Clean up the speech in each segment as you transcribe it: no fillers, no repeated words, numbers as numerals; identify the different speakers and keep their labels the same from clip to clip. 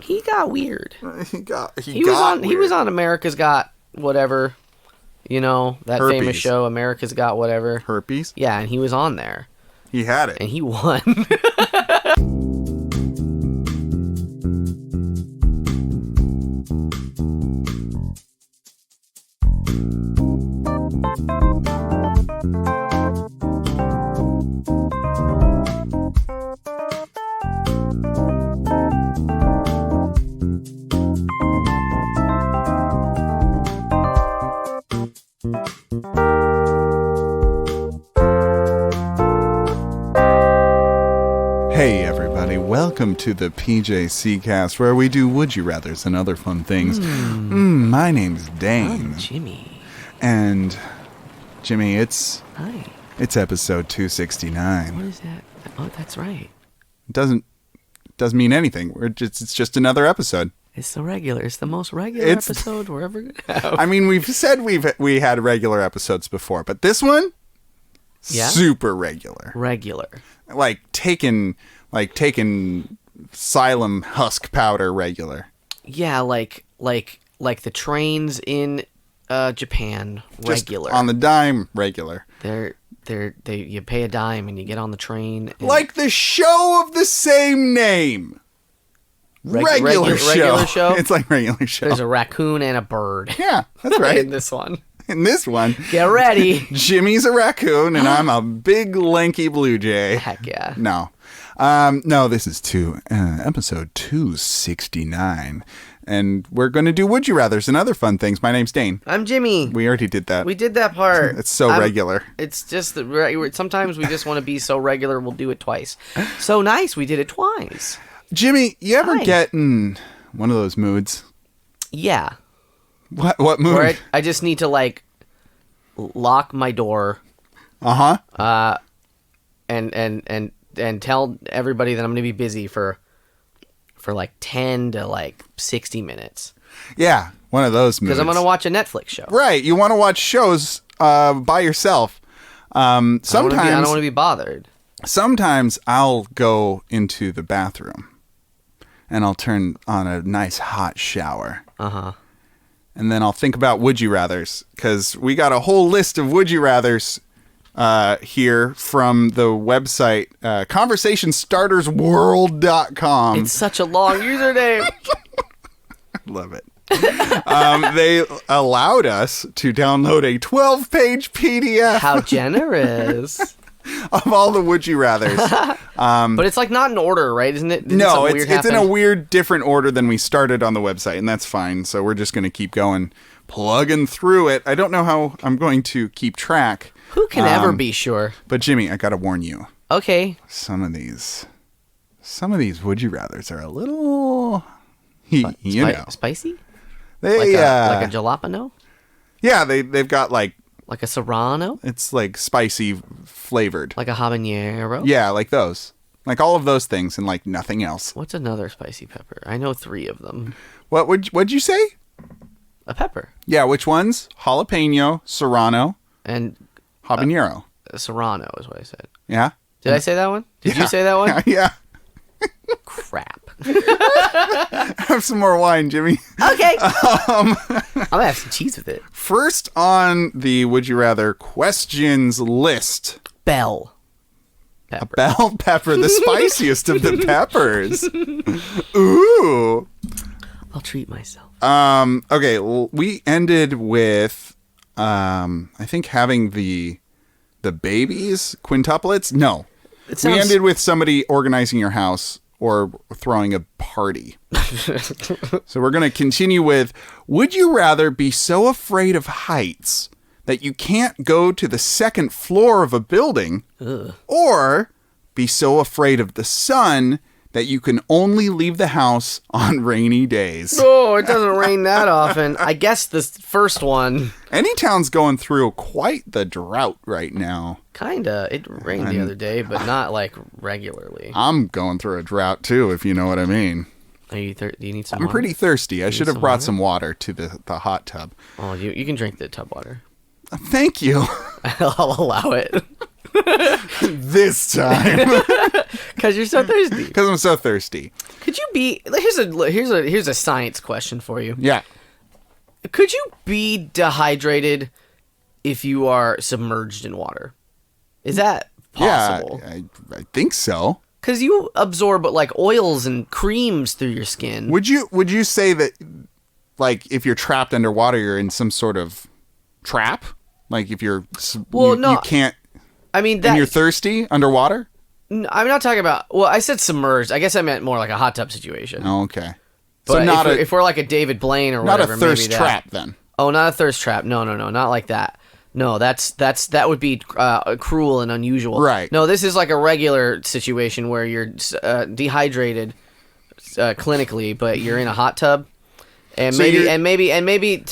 Speaker 1: He got weird.
Speaker 2: He was
Speaker 1: on America's Got Whatever. You know, that
Speaker 2: Herpes.
Speaker 1: famous show, America's Got Whatever.
Speaker 2: Herpes?
Speaker 1: Yeah, and he was on there.
Speaker 2: He had it.
Speaker 1: And he won.
Speaker 2: Hey everybody, welcome to the PJC cast where we do Would You Rathers and other fun things. My name's Dane.
Speaker 1: I'm Jimmy.
Speaker 2: And Jimmy, it's
Speaker 1: Hi.
Speaker 2: episode 269.
Speaker 1: What is that? Oh, that's right.
Speaker 2: It doesn't mean anything. It's just another episode.
Speaker 1: It's the most regular episode we're ever gonna have.
Speaker 2: I mean, we've said we had regular episodes before, but this one, super regular.
Speaker 1: Regular. Yeah, like the trains in Japan regular.
Speaker 2: Just on the dime regular.
Speaker 1: You pay a dime and you get on the train.
Speaker 2: Like the show of the same name. Regular show. It's like regular show.
Speaker 1: There's a raccoon and a bird.
Speaker 2: Yeah, that's right.
Speaker 1: In this one.
Speaker 2: In this one.
Speaker 1: Get ready.
Speaker 2: Jimmy's a raccoon and I'm a big lanky blue jay.
Speaker 1: Heck yeah.
Speaker 2: No. No, this is episode 269. And we're going to do Would You Rathers and other fun things. My name's Dane.
Speaker 1: I'm Jimmy.
Speaker 2: We already did that.
Speaker 1: We did that part.
Speaker 2: It's so regular.
Speaker 1: It's just that sometimes we just want to be so regular, we'll do it twice. So nice, we did it twice.
Speaker 2: Jimmy, you ever get in one of those moods?
Speaker 1: Yeah.
Speaker 2: What mood?
Speaker 1: Where I just need to lock my door.
Speaker 2: Uh-huh.
Speaker 1: And tell everybody that I'm going to be busy for 10 to 60 minutes.
Speaker 2: Yeah, one of those moods.
Speaker 1: Because I'm going to watch a Netflix show.
Speaker 2: Right, you want to watch shows by yourself. Sometimes
Speaker 1: I don't want to be bothered.
Speaker 2: Sometimes I'll go into the bathroom and I'll turn on a nice hot shower.
Speaker 1: Uh-huh.
Speaker 2: And then I'll think about Would You Rathers, because we got a whole list of Would You Rathers here from the website conversationstartersworld.com.
Speaker 1: It's such a long username.
Speaker 2: Love it. They allowed us to download a 12-page PDF.
Speaker 1: How generous.
Speaker 2: Of all the Would You Rathers.
Speaker 1: But it's not in order, right? Isn't it?
Speaker 2: No, it's in a weird, different order than we started on the website, and that's fine. So we're just going to keep going, plugging through it. I don't know how I'm going to keep track.
Speaker 1: Who can ever be sure?
Speaker 2: But Jimmy, I got to warn you.
Speaker 1: Okay.
Speaker 2: Some of these Would You Rathers are a little,
Speaker 1: spicy?
Speaker 2: They
Speaker 1: like a jalapeno?
Speaker 2: Yeah, they've got like
Speaker 1: a serrano?
Speaker 2: It's spicy flavored.
Speaker 1: Like a habanero?
Speaker 2: Yeah, like those. Like all of those things and nothing else.
Speaker 1: What's another spicy pepper? I know 3 of them.
Speaker 2: What'd you say?
Speaker 1: A pepper.
Speaker 2: Yeah, which ones? Jalapeno, serrano,
Speaker 1: and
Speaker 2: habanero.
Speaker 1: Serrano is what I said.
Speaker 2: Yeah?
Speaker 1: Did I say that one? Did you say that one?
Speaker 2: Yeah.
Speaker 1: Crap.
Speaker 2: Have some more wine, Jimmy.
Speaker 1: Okay. I'm gonna have some cheese with it.
Speaker 2: First on the Would You Rather questions list.
Speaker 1: Bell pepper.
Speaker 2: A bell pepper, the spiciest of the peppers. Ooh.
Speaker 1: I'll treat myself.
Speaker 2: Okay, we ended with I think having the babies, quintuplets. No. We ended with somebody organizing your house or throwing a party. So we're going to continue with, would you rather be so afraid of heights that you can't go to the second floor of a building, or be so afraid of the sun that you can only leave the house on rainy days?
Speaker 1: Oh, it doesn't rain that often. I guess the first one.
Speaker 2: Any town's going through quite the drought right now.
Speaker 1: Kinda. It rained the other day, but not regularly.
Speaker 2: I'm going through a drought too, if you know what I mean.
Speaker 1: Are you do you need some
Speaker 2: I'm
Speaker 1: water?
Speaker 2: pretty thirsty. I should have brought some water to the hot tub.
Speaker 1: Oh, you can drink the tub water.
Speaker 2: Thank you.
Speaker 1: I'll allow it.
Speaker 2: This time.
Speaker 1: Because you're so thirsty.
Speaker 2: Because I'm so thirsty.
Speaker 1: Could you be? Here's a science question for you.
Speaker 2: Yeah.
Speaker 1: Could you be dehydrated if you are submerged in water? Is that possible?
Speaker 2: Yeah, I think so.
Speaker 1: Because you absorb like oils and creams through your skin.
Speaker 2: Would you say that, like, if you're trapped underwater, you're in some sort of trap? Like, if you're
Speaker 1: no,
Speaker 2: you can't.
Speaker 1: I mean,
Speaker 2: and you're thirsty underwater?
Speaker 1: I'm not talking about. Well, I said submerged. I guess I meant more like a hot tub situation.
Speaker 2: Oh, okay.
Speaker 1: But so if we're like a David Blaine or whatever,
Speaker 2: not a thirst
Speaker 1: maybe
Speaker 2: trap then.
Speaker 1: Oh, not a thirst trap. No, not like that. No, that would be cruel and unusual.
Speaker 2: Right.
Speaker 1: No, this is like a regular situation where you're dehydrated clinically, but you're in a hot tub, and
Speaker 2: So
Speaker 1: maybe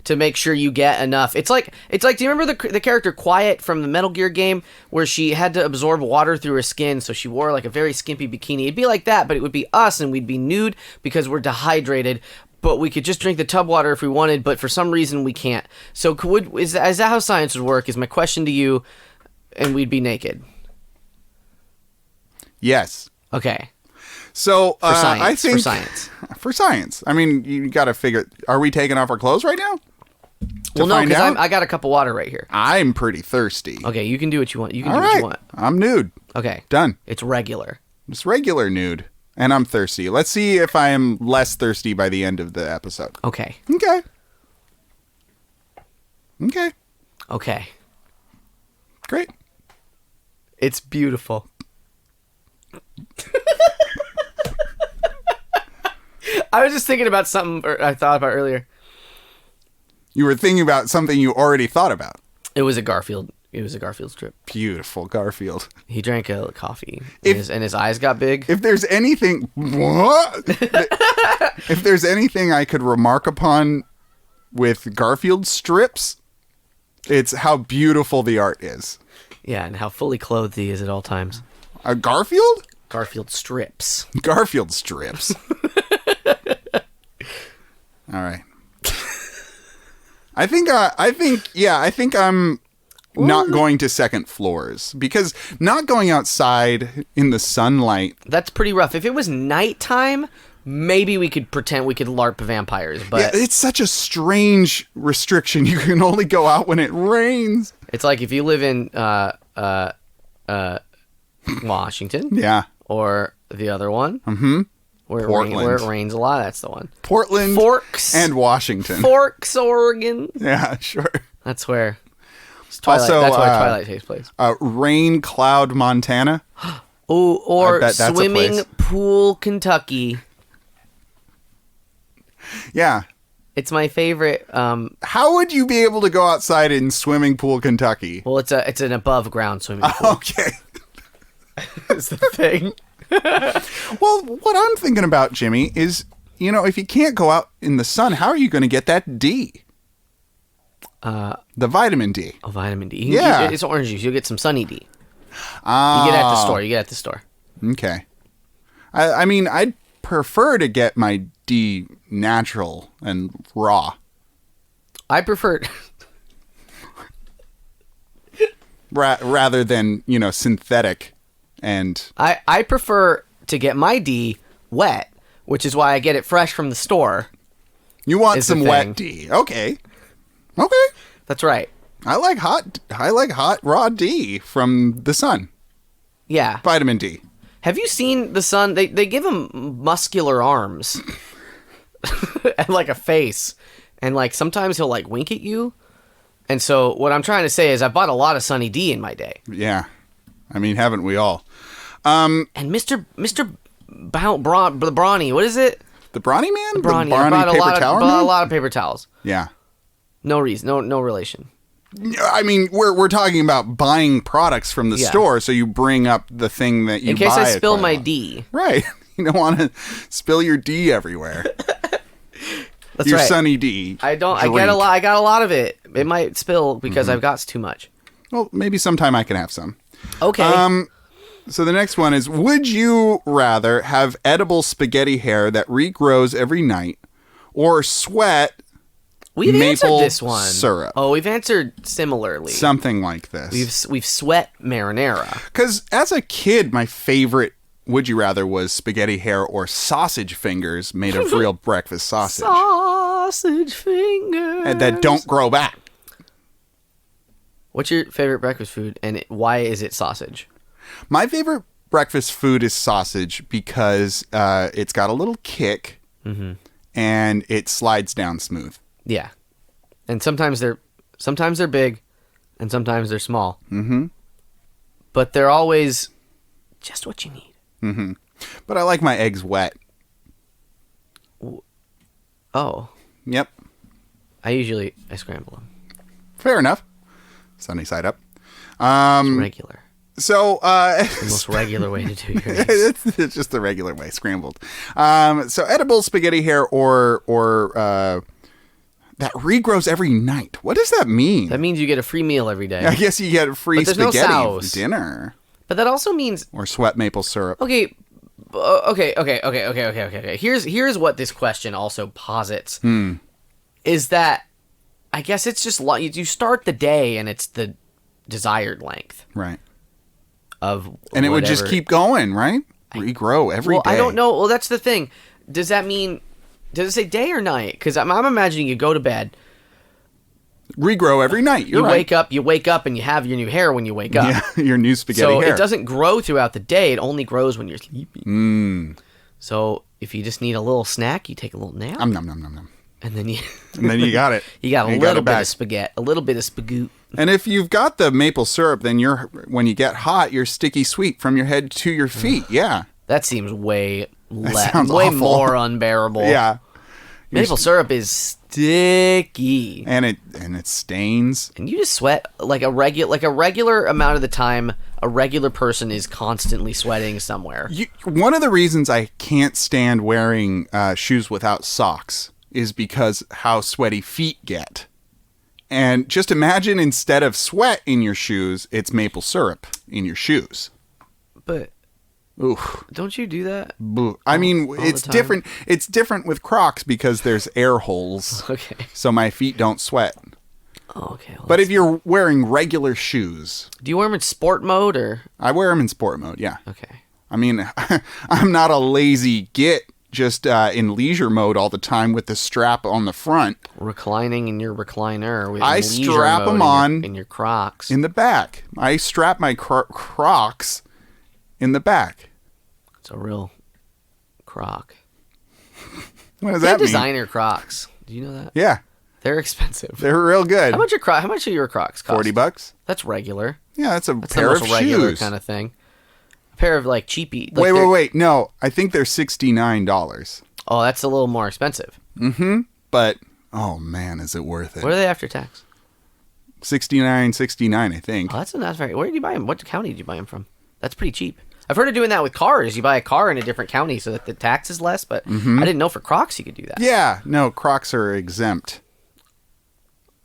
Speaker 1: to make sure you get enough. It's like. Do you remember the character Quiet from the Metal Gear game where she had to absorb water through her skin, so she wore like a very skimpy bikini? It'd be like that, but it would be us, and we'd be nude because we're dehydrated. But we could just drink the tub water if we wanted, but for some reason we can't. So is that how science would work? Is my question to you, and we'd be naked?
Speaker 2: Yes.
Speaker 1: Okay.
Speaker 2: So I think
Speaker 1: for science.
Speaker 2: I mean, you got to figure. Are we taking off our clothes right now?
Speaker 1: Well, no, because I got a cup of water right here.
Speaker 2: I'm pretty thirsty.
Speaker 1: Okay, you can do what you want. You can
Speaker 2: All
Speaker 1: do
Speaker 2: right.
Speaker 1: what you want.
Speaker 2: I'm nude.
Speaker 1: Okay.
Speaker 2: Done.
Speaker 1: It's regular.
Speaker 2: It's regular nude. And I'm thirsty. Let's see if I am less thirsty by the end of the episode.
Speaker 1: Okay.
Speaker 2: Okay. Okay.
Speaker 1: Okay.
Speaker 2: Great.
Speaker 1: It's beautiful. I was just thinking about something I thought about earlier.
Speaker 2: You were thinking about something you already thought about.
Speaker 1: It was a Garfield strip.
Speaker 2: Beautiful Garfield.
Speaker 1: He drank a coffee, and his eyes got big.
Speaker 2: If there's anything, what? If there's anything I could remark upon with Garfield strips, it's how beautiful the art is.
Speaker 1: Yeah, and how fully clothed he is at all times.
Speaker 2: A Garfield?
Speaker 1: Garfield strips.
Speaker 2: Garfield strips. All right. I think I'm not going to second floors because not going outside in the sunlight.
Speaker 1: That's pretty rough. If it was nighttime, maybe we could pretend we could LARP vampires, but
Speaker 2: yeah, it's such a strange restriction. You can only go out when it rains.
Speaker 1: It's like if you live in Washington,
Speaker 2: yeah,
Speaker 1: or the other one, where it rains a lot. That's the one.
Speaker 2: Portland,
Speaker 1: Forks,
Speaker 2: and Washington.
Speaker 1: Forks, Oregon.
Speaker 2: Yeah, sure.
Speaker 1: That's where Twilight.
Speaker 2: Also,
Speaker 1: that's where Twilight takes place.
Speaker 2: Rain Cloud, Montana.
Speaker 1: Oh, or Swimming
Speaker 2: place.
Speaker 1: Pool, Kentucky.
Speaker 2: Yeah.
Speaker 1: It's my favorite.
Speaker 2: How would you be able to go outside in Swimming Pool, Kentucky?
Speaker 1: Well, it's an above ground swimming pool.
Speaker 2: Okay.
Speaker 1: It's the thing.
Speaker 2: Well, what I'm thinking about, Jimmy, is, if you can't go out in the sun, how are you going to get that D? The vitamin D.
Speaker 1: Oh, vitamin D.
Speaker 2: Yeah.
Speaker 1: It's orange juice. You'll get some Sunny D.
Speaker 2: Ah.
Speaker 1: You get it at the store.
Speaker 2: Okay. I mean, I'd prefer to get my D natural and raw.
Speaker 1: I prefer...
Speaker 2: rather than, synthetic and...
Speaker 1: I prefer to get my D wet, which is why I get it fresh from the store.
Speaker 2: You want some wet D. Okay. Okay.
Speaker 1: That's right.
Speaker 2: I like hot raw D from the sun.
Speaker 1: Yeah.
Speaker 2: Vitamin D.
Speaker 1: Have you seen the sun? They give him muscular arms and like a face, and like sometimes he'll like wink at you. And so what I'm trying to say is I bought a lot of Sunny D in my day.
Speaker 2: Yeah. I mean, haven't we all?
Speaker 1: And Mr. Brawny, what is it?
Speaker 2: The Brawny Man?
Speaker 1: The Brawny.
Speaker 2: I brought
Speaker 1: a lot of paper towels.
Speaker 2: Yeah.
Speaker 1: No reason. No relation.
Speaker 2: I mean, we're talking about buying products from the store, so you bring up the thing that you buy.
Speaker 1: In case I spill my D.
Speaker 2: Right. You don't want to spill your D everywhere.
Speaker 1: That's
Speaker 2: your
Speaker 1: right.
Speaker 2: Sunny D.
Speaker 1: I don't.
Speaker 2: Drink.
Speaker 1: I got a lot of it. It might spill because I've got too much.
Speaker 2: Well, maybe sometime I can have some.
Speaker 1: Okay.
Speaker 2: So the next one is: would you rather have edible spaghetti hair that regrows every night, or sweat
Speaker 1: We've answered
Speaker 2: maple
Speaker 1: this one.
Speaker 2: syrup.
Speaker 1: Oh, we've answered similarly.
Speaker 2: Something like this.
Speaker 1: We've sweat marinara.
Speaker 2: Because as a kid, my favorite would you rather was spaghetti hair or sausage fingers made of real breakfast sausage.
Speaker 1: Sausage fingers.
Speaker 2: And that don't grow back.
Speaker 1: What's your favorite breakfast food, and why is it sausage?
Speaker 2: My favorite breakfast food is sausage because it's got a little kick and it slides down smooth.
Speaker 1: Yeah, and sometimes they're big, and sometimes they're small. Mm-hmm. But they're always just what you need.
Speaker 2: Mm-hmm. But I like my eggs wet.
Speaker 1: Oh.
Speaker 2: Yep.
Speaker 1: I scramble them.
Speaker 2: Fair enough. Sunny side up.
Speaker 1: It's regular.
Speaker 2: So,
Speaker 1: the most regular way to do your eggs.
Speaker 2: it's just the regular way, scrambled. So edible spaghetti hair or that regrows every night. What does that mean?
Speaker 1: That means you get a free meal every day.
Speaker 2: I guess you get free spaghetti
Speaker 1: no
Speaker 2: for dinner.
Speaker 1: But that also means
Speaker 2: Or sweat maple syrup.
Speaker 1: Okay. Here's what this question also posits. Is that I guess it's just you start the day and it's the desired length.
Speaker 2: Right.
Speaker 1: And
Speaker 2: it would just keep going, right? Regrow every day.
Speaker 1: I don't know. Well, that's the thing. Does it say day or night? Because I'm imagining you go to bed.
Speaker 2: Regrow every night. You
Speaker 1: wake up and you have your new hair when you wake up.
Speaker 2: Yeah, your new spaghetti hair.
Speaker 1: So it doesn't grow throughout the day. It only grows when you're sleeping. So if you just need a little snack, you take a little nap.
Speaker 2: Nom, nom, nom, nom.
Speaker 1: And then you
Speaker 2: got it.
Speaker 1: You got a little bit of spaghetti, a little bit of spagoot.
Speaker 2: And if you've got the maple syrup, then when you get hot, you're sticky sweet from your head to your feet. Yeah.
Speaker 1: That seems way
Speaker 2: awful.
Speaker 1: more unbearable.
Speaker 2: Yeah.
Speaker 1: Maple syrup is sticky.
Speaker 2: And it stains.
Speaker 1: And you just sweat like a regular amount of the time a regular person is constantly sweating somewhere.
Speaker 2: One of the reasons I can't stand wearing shoes without socks is because how sweaty feet get. And just imagine instead of sweat in your shoes, it's maple syrup in your shoes.
Speaker 1: But
Speaker 2: oof.
Speaker 1: Don't you do that?
Speaker 2: I mean, it's different. It's different with Crocs because there's air holes.
Speaker 1: Okay.
Speaker 2: So my feet don't sweat.
Speaker 1: Oh, okay. Well,
Speaker 2: but if you're wearing regular shoes.
Speaker 1: Do you wear them in sport mode or?
Speaker 2: I wear them in sport mode, yeah.
Speaker 1: Okay.
Speaker 2: I mean, I'm not a lazy git. Just in leisure mode all the time with the strap on the front.
Speaker 1: Reclining in your recliner.
Speaker 2: I strap them on.
Speaker 1: In your Crocs.
Speaker 2: In the back. I strap my Crocs in the back.
Speaker 1: It's a real Croc.
Speaker 2: What does that mean?
Speaker 1: Designer Crocs. Do you know that?
Speaker 2: Yeah.
Speaker 1: They're expensive.
Speaker 2: They're real good.
Speaker 1: How much are your Crocs cost?
Speaker 2: $40.
Speaker 1: That's regular.
Speaker 2: Yeah, that's
Speaker 1: the
Speaker 2: pair
Speaker 1: most
Speaker 2: of
Speaker 1: regular
Speaker 2: shoes.
Speaker 1: kind of thing. A pair of like cheapy.
Speaker 2: Like wait. No, I think they're $69.
Speaker 1: Oh, that's a little more expensive.
Speaker 2: Mm-hmm. But oh man, is it worth it?
Speaker 1: What are they after tax?
Speaker 2: $69.69, I think.
Speaker 1: Oh, that's not very. Where did you buy them? What county did you buy them from? That's pretty cheap. I've heard of doing that with cars. You buy a car in a different county so that the tax is less. But I didn't know for Crocs you could do that.
Speaker 2: Yeah, no, Crocs are exempt.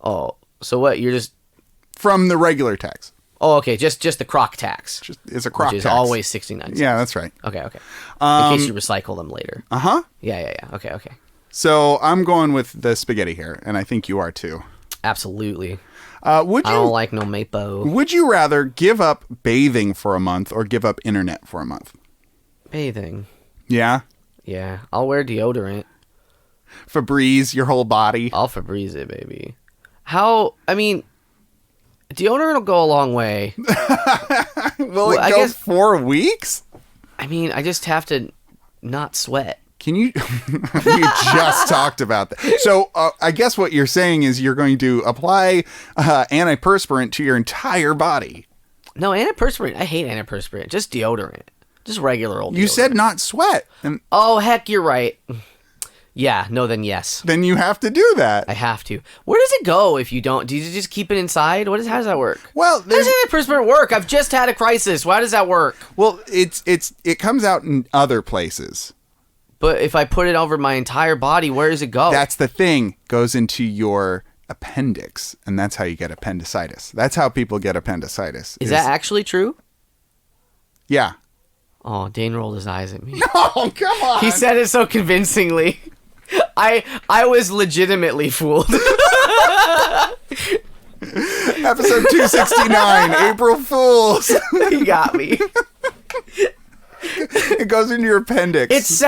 Speaker 1: Oh, so what? You're just
Speaker 2: from the regular tax.
Speaker 1: Oh, okay. Just the Croc tax.
Speaker 2: It's a Croc tax.
Speaker 1: Which is always 69 cents.
Speaker 2: Yeah, that's right.
Speaker 1: Okay. In case you recycle them later.
Speaker 2: Uh-huh.
Speaker 1: Yeah. Okay.
Speaker 2: So I'm going with the spaghetti hair, and I think you are too.
Speaker 1: Absolutely.
Speaker 2: I
Speaker 1: don't like no mapo.
Speaker 2: Would you rather give up bathing for a month or give up internet for a month?
Speaker 1: Bathing.
Speaker 2: Yeah?
Speaker 1: Yeah. I'll wear deodorant.
Speaker 2: Febreze your whole body?
Speaker 1: I'll Febreze it, baby. Deodorant will go a long way.
Speaker 2: Will it go 4 weeks?
Speaker 1: I mean, I just have to not sweat.
Speaker 2: Can you? You just talked about that. So I guess what you're saying is you're going to apply antiperspirant to your entire body.
Speaker 1: No, antiperspirant. I hate antiperspirant. Just deodorant. Just regular old deodorant.
Speaker 2: You said not sweat.
Speaker 1: Oh, heck, you're right. Yeah, no, then yes.
Speaker 2: Then you have to do that.
Speaker 1: I have to. Where does it go if you don't? Do you just keep it inside? How does that work?
Speaker 2: Well,
Speaker 1: how does antiperspirant work? I've just had a crisis. Why does that work?
Speaker 2: Well, it comes out in other places.
Speaker 1: But if I put it over my entire body, where does it go?
Speaker 2: That's the thing. Goes into your appendix, and that's how you get appendicitis. That's how people get appendicitis.
Speaker 1: Is that actually true?
Speaker 2: Yeah.
Speaker 1: Oh, Dane rolled his eyes at me.
Speaker 2: No, come on.
Speaker 1: He said it so convincingly. I was legitimately fooled.
Speaker 2: Episode 269, April Fools.
Speaker 1: You got me.
Speaker 2: It goes into your appendix.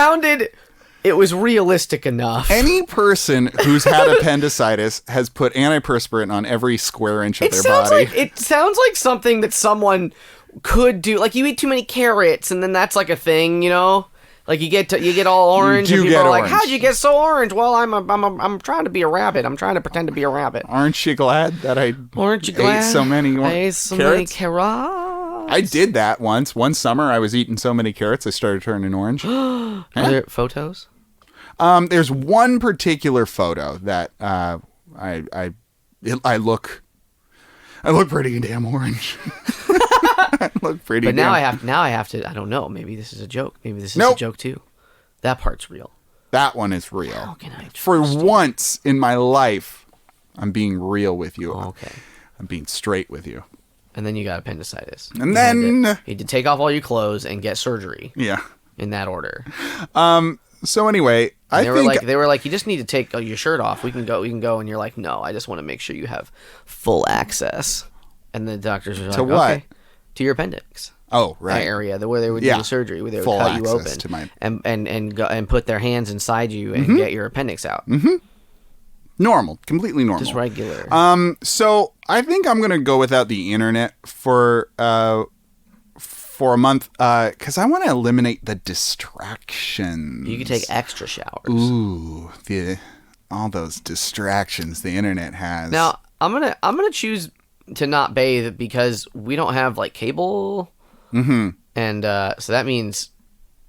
Speaker 1: It was realistic enough.
Speaker 2: Any person who's had appendicitis has put antiperspirant on every square inch of their body.
Speaker 1: It sounds like something that someone could do. Like, you eat too many carrots, and then that's like a thing, you know? Like, you get all orange, and people are like, "How'd you get so orange?" Well, I'm trying to be a rabbit. I'm trying to pretend to be a rabbit.
Speaker 2: Aren't you glad that I ate so many carrots?
Speaker 1: Many carrots.
Speaker 2: I did that once. One summer, I was eating so many carrots, I started turning orange.
Speaker 1: Are there photos?
Speaker 2: There's one particular photo that I look pretty damn orange. I look pretty.
Speaker 1: But now I have to. I don't know. Maybe this is a joke. Maybe this is a joke too. That part's real.
Speaker 2: That one is real.
Speaker 1: How can I trust
Speaker 2: For once in my life, I'm being real with you.
Speaker 1: Oh, okay.
Speaker 2: I'm being straight with you.
Speaker 1: And then you got appendicitis.
Speaker 2: And then
Speaker 1: you had to take off all your clothes and get surgery.
Speaker 2: Yeah.
Speaker 1: In that order.
Speaker 2: So anyway,
Speaker 1: they were like, you just need to take your shirt off. We can go. And you're like, no, I just want to make sure you have full access. And the doctors were like,
Speaker 2: to what?
Speaker 1: Okay, to your appendix.
Speaker 2: Oh, right.
Speaker 1: That area where they would do the surgery, where they would
Speaker 2: full
Speaker 1: cut you
Speaker 2: access
Speaker 1: open
Speaker 2: to my...
Speaker 1: and put their hands inside you and get your appendix out.
Speaker 2: Mm-hmm. Normal, completely normal.
Speaker 1: Just regular.
Speaker 2: So I think I'm gonna go without the internet for a month, because I want to eliminate the distractions.
Speaker 1: You could take extra showers.
Speaker 2: Ooh, all those distractions the internet has.
Speaker 1: Now I'm gonna choose to not bathe because we don't have like cable.
Speaker 2: Mm-hmm.
Speaker 1: And so that means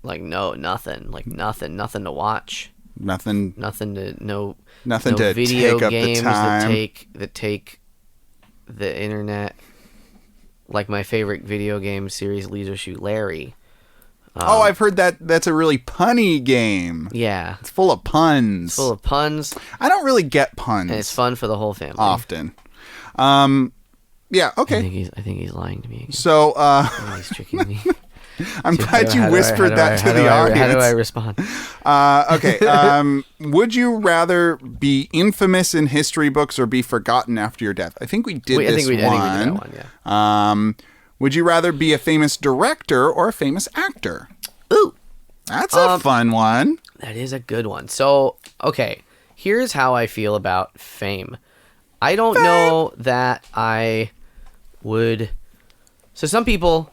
Speaker 1: like nothing to watch.
Speaker 2: Nothing
Speaker 1: to no
Speaker 2: take
Speaker 1: video
Speaker 2: up the
Speaker 1: games
Speaker 2: time.
Speaker 1: that take the internet. Like my favorite video game series, Leisure Shoot Larry.
Speaker 2: I've heard that's a really punny game.
Speaker 1: Yeah.
Speaker 2: It's full of puns.
Speaker 1: I
Speaker 2: don't really get puns.
Speaker 1: And it's fun for the whole family.
Speaker 2: Often. Yeah, okay.
Speaker 1: I think he's lying to me again.
Speaker 2: So,
Speaker 1: he's tricking me.
Speaker 2: I'm glad you whispered that to the audience.
Speaker 1: How do I respond?
Speaker 2: Okay. Would you rather be infamous in history books or be forgotten after your death? I think we did this one. I think we did that one, yeah. Would you rather be a famous director or a famous actor?
Speaker 1: Ooh.
Speaker 2: That's a fun one.
Speaker 1: That is a good one. So, okay. Here's how I feel about fame. I don't know that I would... So some people...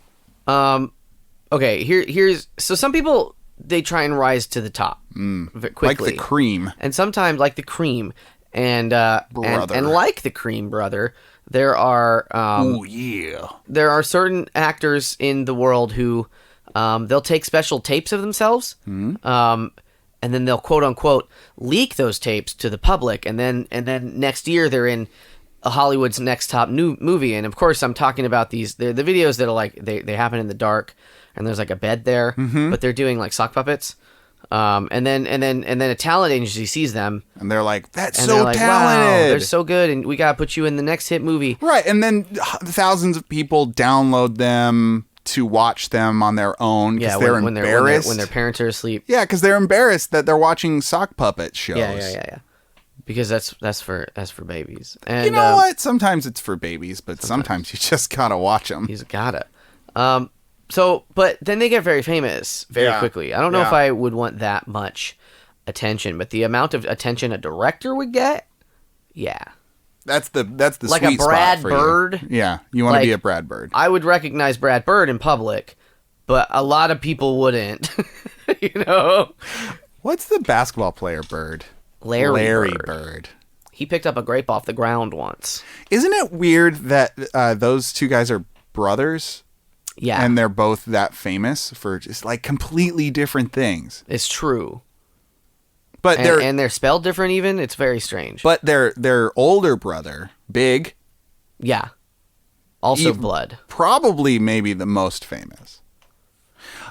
Speaker 1: Okay, here's so some people, they try and rise to the top quickly,
Speaker 2: like the cream,
Speaker 1: and sometimes like the cream, and like the cream brother, there are there are certain actors in the world who they'll take special tapes of themselves, and then they'll quote unquote leak those tapes to the public, and then next year they're in Hollywood's next top new movie, and of course I'm talking about they're the videos that are like they happen in the dark. And there's like a bed there, but they're doing like sock puppets, and then a talent agency sees them,
Speaker 2: and they're like, "That's
Speaker 1: and
Speaker 2: so
Speaker 1: like,
Speaker 2: talented!
Speaker 1: Wow, they're so good, and we gotta put you in the next hit movie."
Speaker 2: Right, and then thousands of people download them to watch them on their own because they're embarrassed
Speaker 1: when their parents are asleep.
Speaker 2: Yeah, because they're embarrassed that they're watching sock puppet shows.
Speaker 1: Yeah. Because that's for babies. And
Speaker 2: you know what? Sometimes it's for babies, but sometimes you just gotta watch them.
Speaker 1: You gotta. So, but then they get very famous very quickly. I don't know if I would want that much attention, but the amount of attention a director would get, yeah.
Speaker 2: That's the
Speaker 1: like
Speaker 2: sweet
Speaker 1: a Brad
Speaker 2: spot for
Speaker 1: Bird.
Speaker 2: You. Yeah, you want to be a Brad Bird.
Speaker 1: I would recognize Brad Bird in public, but a lot of people wouldn't. You know?
Speaker 2: What's the basketball player Bird?
Speaker 1: Larry
Speaker 2: Bird.
Speaker 1: He picked up a grape off the ground once.
Speaker 2: Isn't it weird that those two guys are brothers?
Speaker 1: Yeah.
Speaker 2: And they're both that famous for just like completely different things.
Speaker 1: It's true.
Speaker 2: But
Speaker 1: they're spelled different even. It's very strange.
Speaker 2: But their older brother, Big.
Speaker 1: Yeah. Also blood.
Speaker 2: Probably maybe the most famous.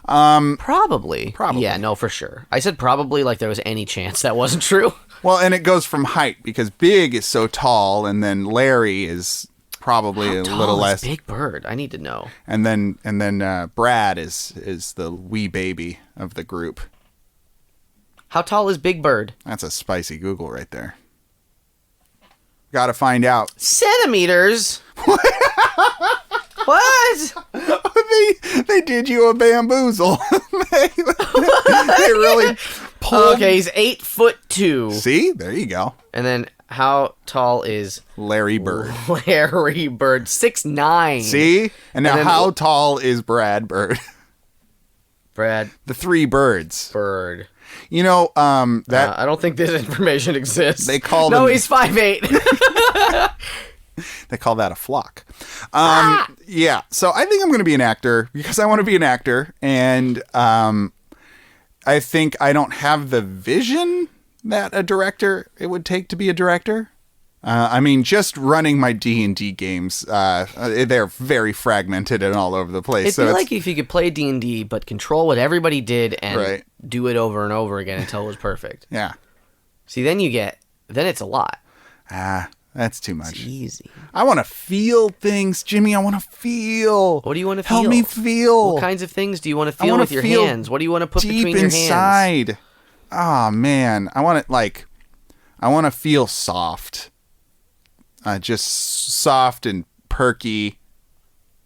Speaker 1: Probably. Yeah, no, for sure. I said probably like there was any chance that wasn't true.
Speaker 2: Well, and it goes from height because Big is so tall and then Larry is probably a little less.
Speaker 1: Big Bird. I need to know.
Speaker 2: And then Brad is the wee baby of the group.
Speaker 1: How tall is Big Bird?
Speaker 2: That's a spicy Google right there. Got to find out.
Speaker 1: Centimeters? What?
Speaker 2: They did you a bamboozle. they really pulled.
Speaker 1: Okay, he's 8'2".
Speaker 2: See? There you go.
Speaker 1: And then how tall is
Speaker 2: Larry Bird?
Speaker 1: Larry Bird? 6'9".
Speaker 2: See? And now how tall is Brad Bird?
Speaker 1: Brad.
Speaker 2: The three birds.
Speaker 1: Bird.
Speaker 2: You know, that
Speaker 1: I don't think this information exists.
Speaker 2: they call
Speaker 1: No,
Speaker 2: them,
Speaker 1: he's 5'8".
Speaker 2: They call that a flock. Yeah. So I think I'm going to be an actor because I want to be an actor, and I think I don't have the vision that a director it would take to be a director. I mean, just running my D&D games, they're very fragmented and all over the place.
Speaker 1: It'd be like if you could play D&D, but control what everybody did and
Speaker 2: Right.
Speaker 1: do it over and over again until it was perfect.
Speaker 2: Yeah.
Speaker 1: See, then it's a lot.
Speaker 2: That's too much.
Speaker 1: It's easy.
Speaker 2: I want to feel things, Jimmy. I want to feel.
Speaker 1: What do you want to feel?
Speaker 2: Help me feel.
Speaker 1: What kinds of things do you want to
Speaker 2: I
Speaker 1: feel
Speaker 2: wanna
Speaker 1: with your
Speaker 2: feel
Speaker 1: hands? What do you want to put
Speaker 2: deep
Speaker 1: between your hands?
Speaker 2: inside. Oh man, I want it I want to feel soft. Just soft and perky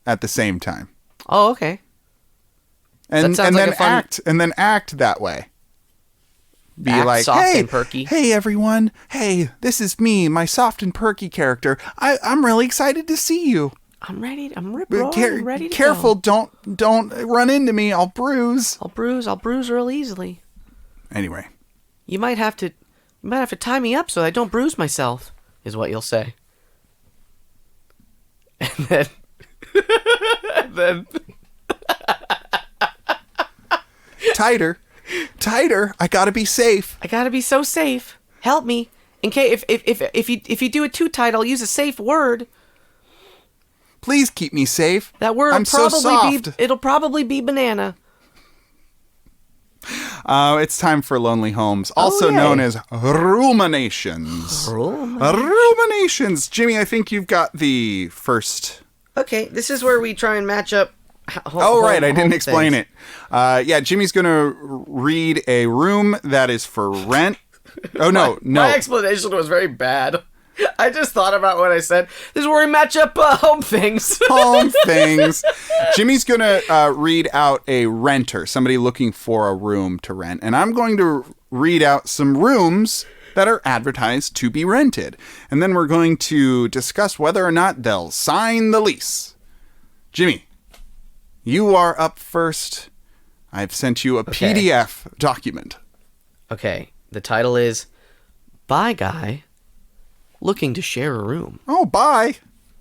Speaker 2: at the same time.
Speaker 1: Oh, okay.
Speaker 2: And
Speaker 1: sounds like
Speaker 2: then
Speaker 1: a fun-
Speaker 2: act that way. Be
Speaker 1: Act
Speaker 2: like,
Speaker 1: soft
Speaker 2: hey,
Speaker 1: and perky.
Speaker 2: Hey everyone. Hey, this is me, my soft and perky character. I'm really excited to see you.
Speaker 1: I'm ready. I'm
Speaker 2: But
Speaker 1: ready to
Speaker 2: careful,
Speaker 1: go.
Speaker 2: don't run into me. I'll bruise.
Speaker 1: I'll bruise real easily.
Speaker 2: Anyway.
Speaker 1: You might have to tie me up so I don't bruise myself, is what you'll say. And then
Speaker 2: Tighter. I gotta be safe.
Speaker 1: I gotta be so safe. Help me. In case if you do it too tight, I'll use a safe word.
Speaker 2: Please keep me safe.
Speaker 1: That word
Speaker 2: I'm so soft.
Speaker 1: it'll probably be banana.
Speaker 2: It's time for Lonely Homes, also
Speaker 1: yay.
Speaker 2: known as Ruminations. Ruminations. Jimmy, I think you've got the first.
Speaker 1: Okay, this is where we try and match up.
Speaker 2: Right, I didn't explain it. Yeah, Jimmy's gonna read a room that is for rent. Oh no.
Speaker 1: My explanation was very bad. I just thought about what I said. This is where we match up home things.
Speaker 2: Home things. Jimmy's gonna read out a renter, somebody looking for a room to rent, and I'm going to read out some rooms that are advertised to be rented, and then we're going to discuss whether or not they'll sign the lease. Jimmy, you are up first. I've sent you a PDF document.
Speaker 1: Okay, the title is "Bye Guy Looking to Share a Room."
Speaker 2: Oh, bye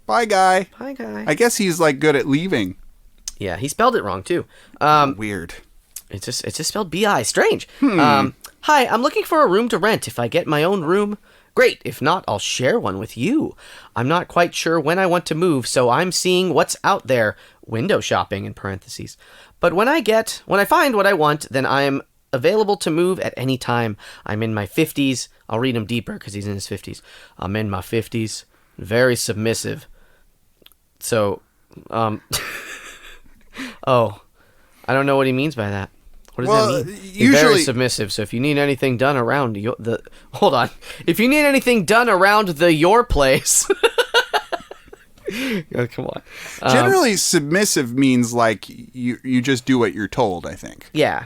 Speaker 2: guy.
Speaker 1: Bye guy.
Speaker 2: I guess he's like good at leaving.
Speaker 1: Yeah, he spelled it wrong too.
Speaker 2: Weird.
Speaker 1: It's just spelled B-I. Strange. Hi, I'm looking for a room to rent. If I get my own room, great. If not, I'll share one with you. I'm not quite sure when I want to move, so I'm seeing what's out there. Window shopping in parentheses. But when I find what I want, then I'm available to move at any time. I'm in my 50s. I'll read him deeper because he's in his 50s. I'm in my 50s. Very submissive. So, oh, I don't know what he means by that. What does that mean? He's very submissive. So if you need anything done around if you need anything done around your place. Oh, come on.
Speaker 2: Generally, submissive means like you just do what you're told, I think.
Speaker 1: Yeah.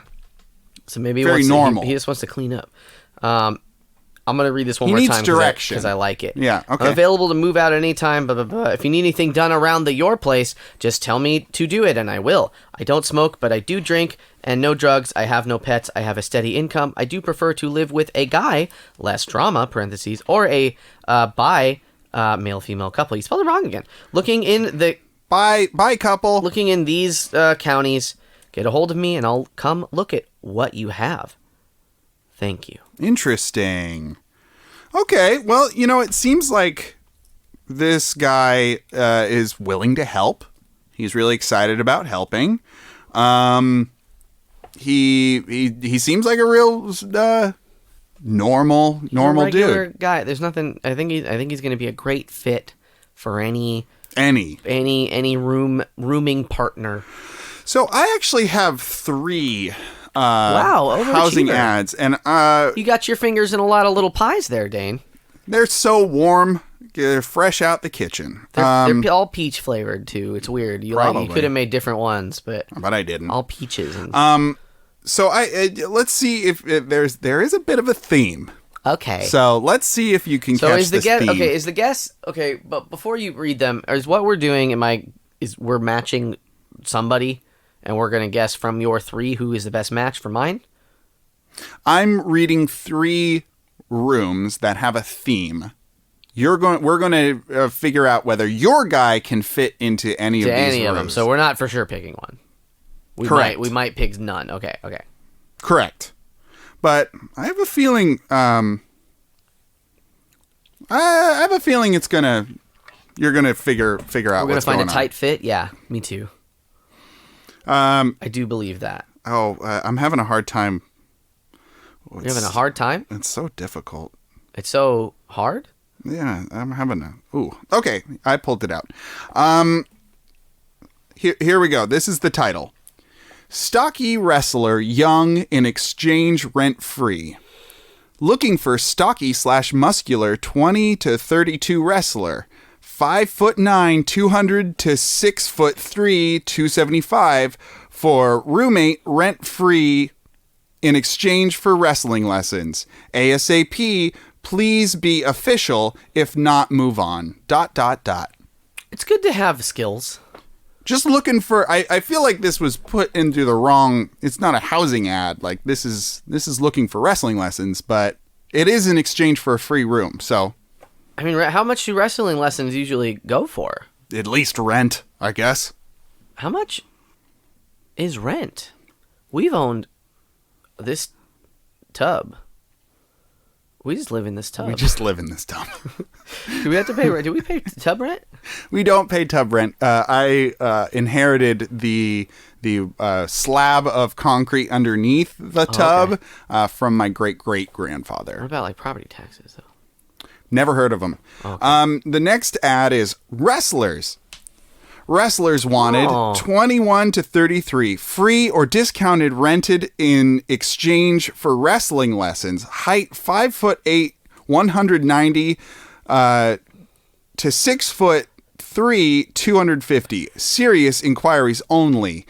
Speaker 1: So maybe
Speaker 2: Very normal.
Speaker 1: He just wants to clean up. I'm going to read this one more time because I like it.
Speaker 2: Yeah, okay.
Speaker 1: I'm available to move out at any time, blah, blah, blah. If you need anything done around your place, just tell me to do it, and I will. I don't smoke, but I do drink, and no drugs. I have no pets. I have a steady income. I do prefer to live with a guy, less drama, parentheses, or a male-female couple. You spelled it wrong again. Looking in the...
Speaker 2: Bye, couple.
Speaker 1: Looking in these counties, get a hold of me, and I'll come look at what you have. Thank you.
Speaker 2: Interesting. Okay, well, it seems like this guy is willing to help. He's really excited about helping. He seems like a real normal dude.
Speaker 1: Guy. There's nothing. I think he's going to be a great fit for any rooming partner.
Speaker 2: So I actually have 3
Speaker 1: Wow,
Speaker 2: housing
Speaker 1: overachiever.
Speaker 2: ads. And
Speaker 1: You got your fingers in a lot of little pies there, Dane.
Speaker 2: they're so warm. They're fresh out the kitchen.
Speaker 1: They're all peach flavored too. It's weird. You
Speaker 2: Probably.
Speaker 1: could have made different ones, but
Speaker 2: I didn't.
Speaker 1: all peaches. And...
Speaker 2: So let's see if there is a bit of a theme.
Speaker 1: Okay.
Speaker 2: So let's see if you can catch this theme.
Speaker 1: Okay, is the guess okay? But before you read them, is what we're doing? We're matching somebody, and we're gonna guess from your three who is the best match for mine?
Speaker 2: I'm reading 3 rooms that have a theme. We're going to figure out whether your guy can fit into any of these rooms.
Speaker 1: Of them. So we're not for sure picking one.
Speaker 2: Correct.
Speaker 1: We might pick none. Okay.
Speaker 2: Correct. But I have a feeling. I have a feeling you're gonna figure out. We're
Speaker 1: gonna
Speaker 2: what's
Speaker 1: find
Speaker 2: going
Speaker 1: a tight fit. Yeah, me too. I do believe that.
Speaker 2: I'm having a hard time.
Speaker 1: You're having a hard time?
Speaker 2: It's so difficult.
Speaker 1: It's so hard?
Speaker 2: Yeah, I'm having a... Ooh. Okay, I pulled it out. Here we go. This is the title. Stocky wrestler young in exchange rent-free. Looking for stocky/muscular 20 to 32 wrestler. 5'9", 200 to 6'3", 275 for roommate rent-free in exchange for wrestling lessons. ASAP, please be official. If not, move on. ...
Speaker 1: It's good to have skills.
Speaker 2: Just looking for... I feel like this was put into the wrong... It's not a housing ad. Like, this is looking for wrestling lessons, but it is in exchange for a free room, so...
Speaker 1: I mean, how much do wrestling lessons usually go for?
Speaker 2: At least rent, I guess.
Speaker 1: How much is rent? We've owned this tub. We just live in this tub.
Speaker 2: We just live in this tub.
Speaker 1: Do we have to pay rent? Do we pay tub rent?
Speaker 2: We don't pay tub rent. I inherited the slab of concrete underneath the tub from my great-great-grandfather.
Speaker 1: What about, like, property taxes, though?
Speaker 2: Never heard of them. Okay. The next ad is wrestlers. Wrestlers wanted 21 to 33, free or discounted rented in exchange for wrestling lessons. Height 5'8", 190 to 6'3", 250. Serious inquiries only.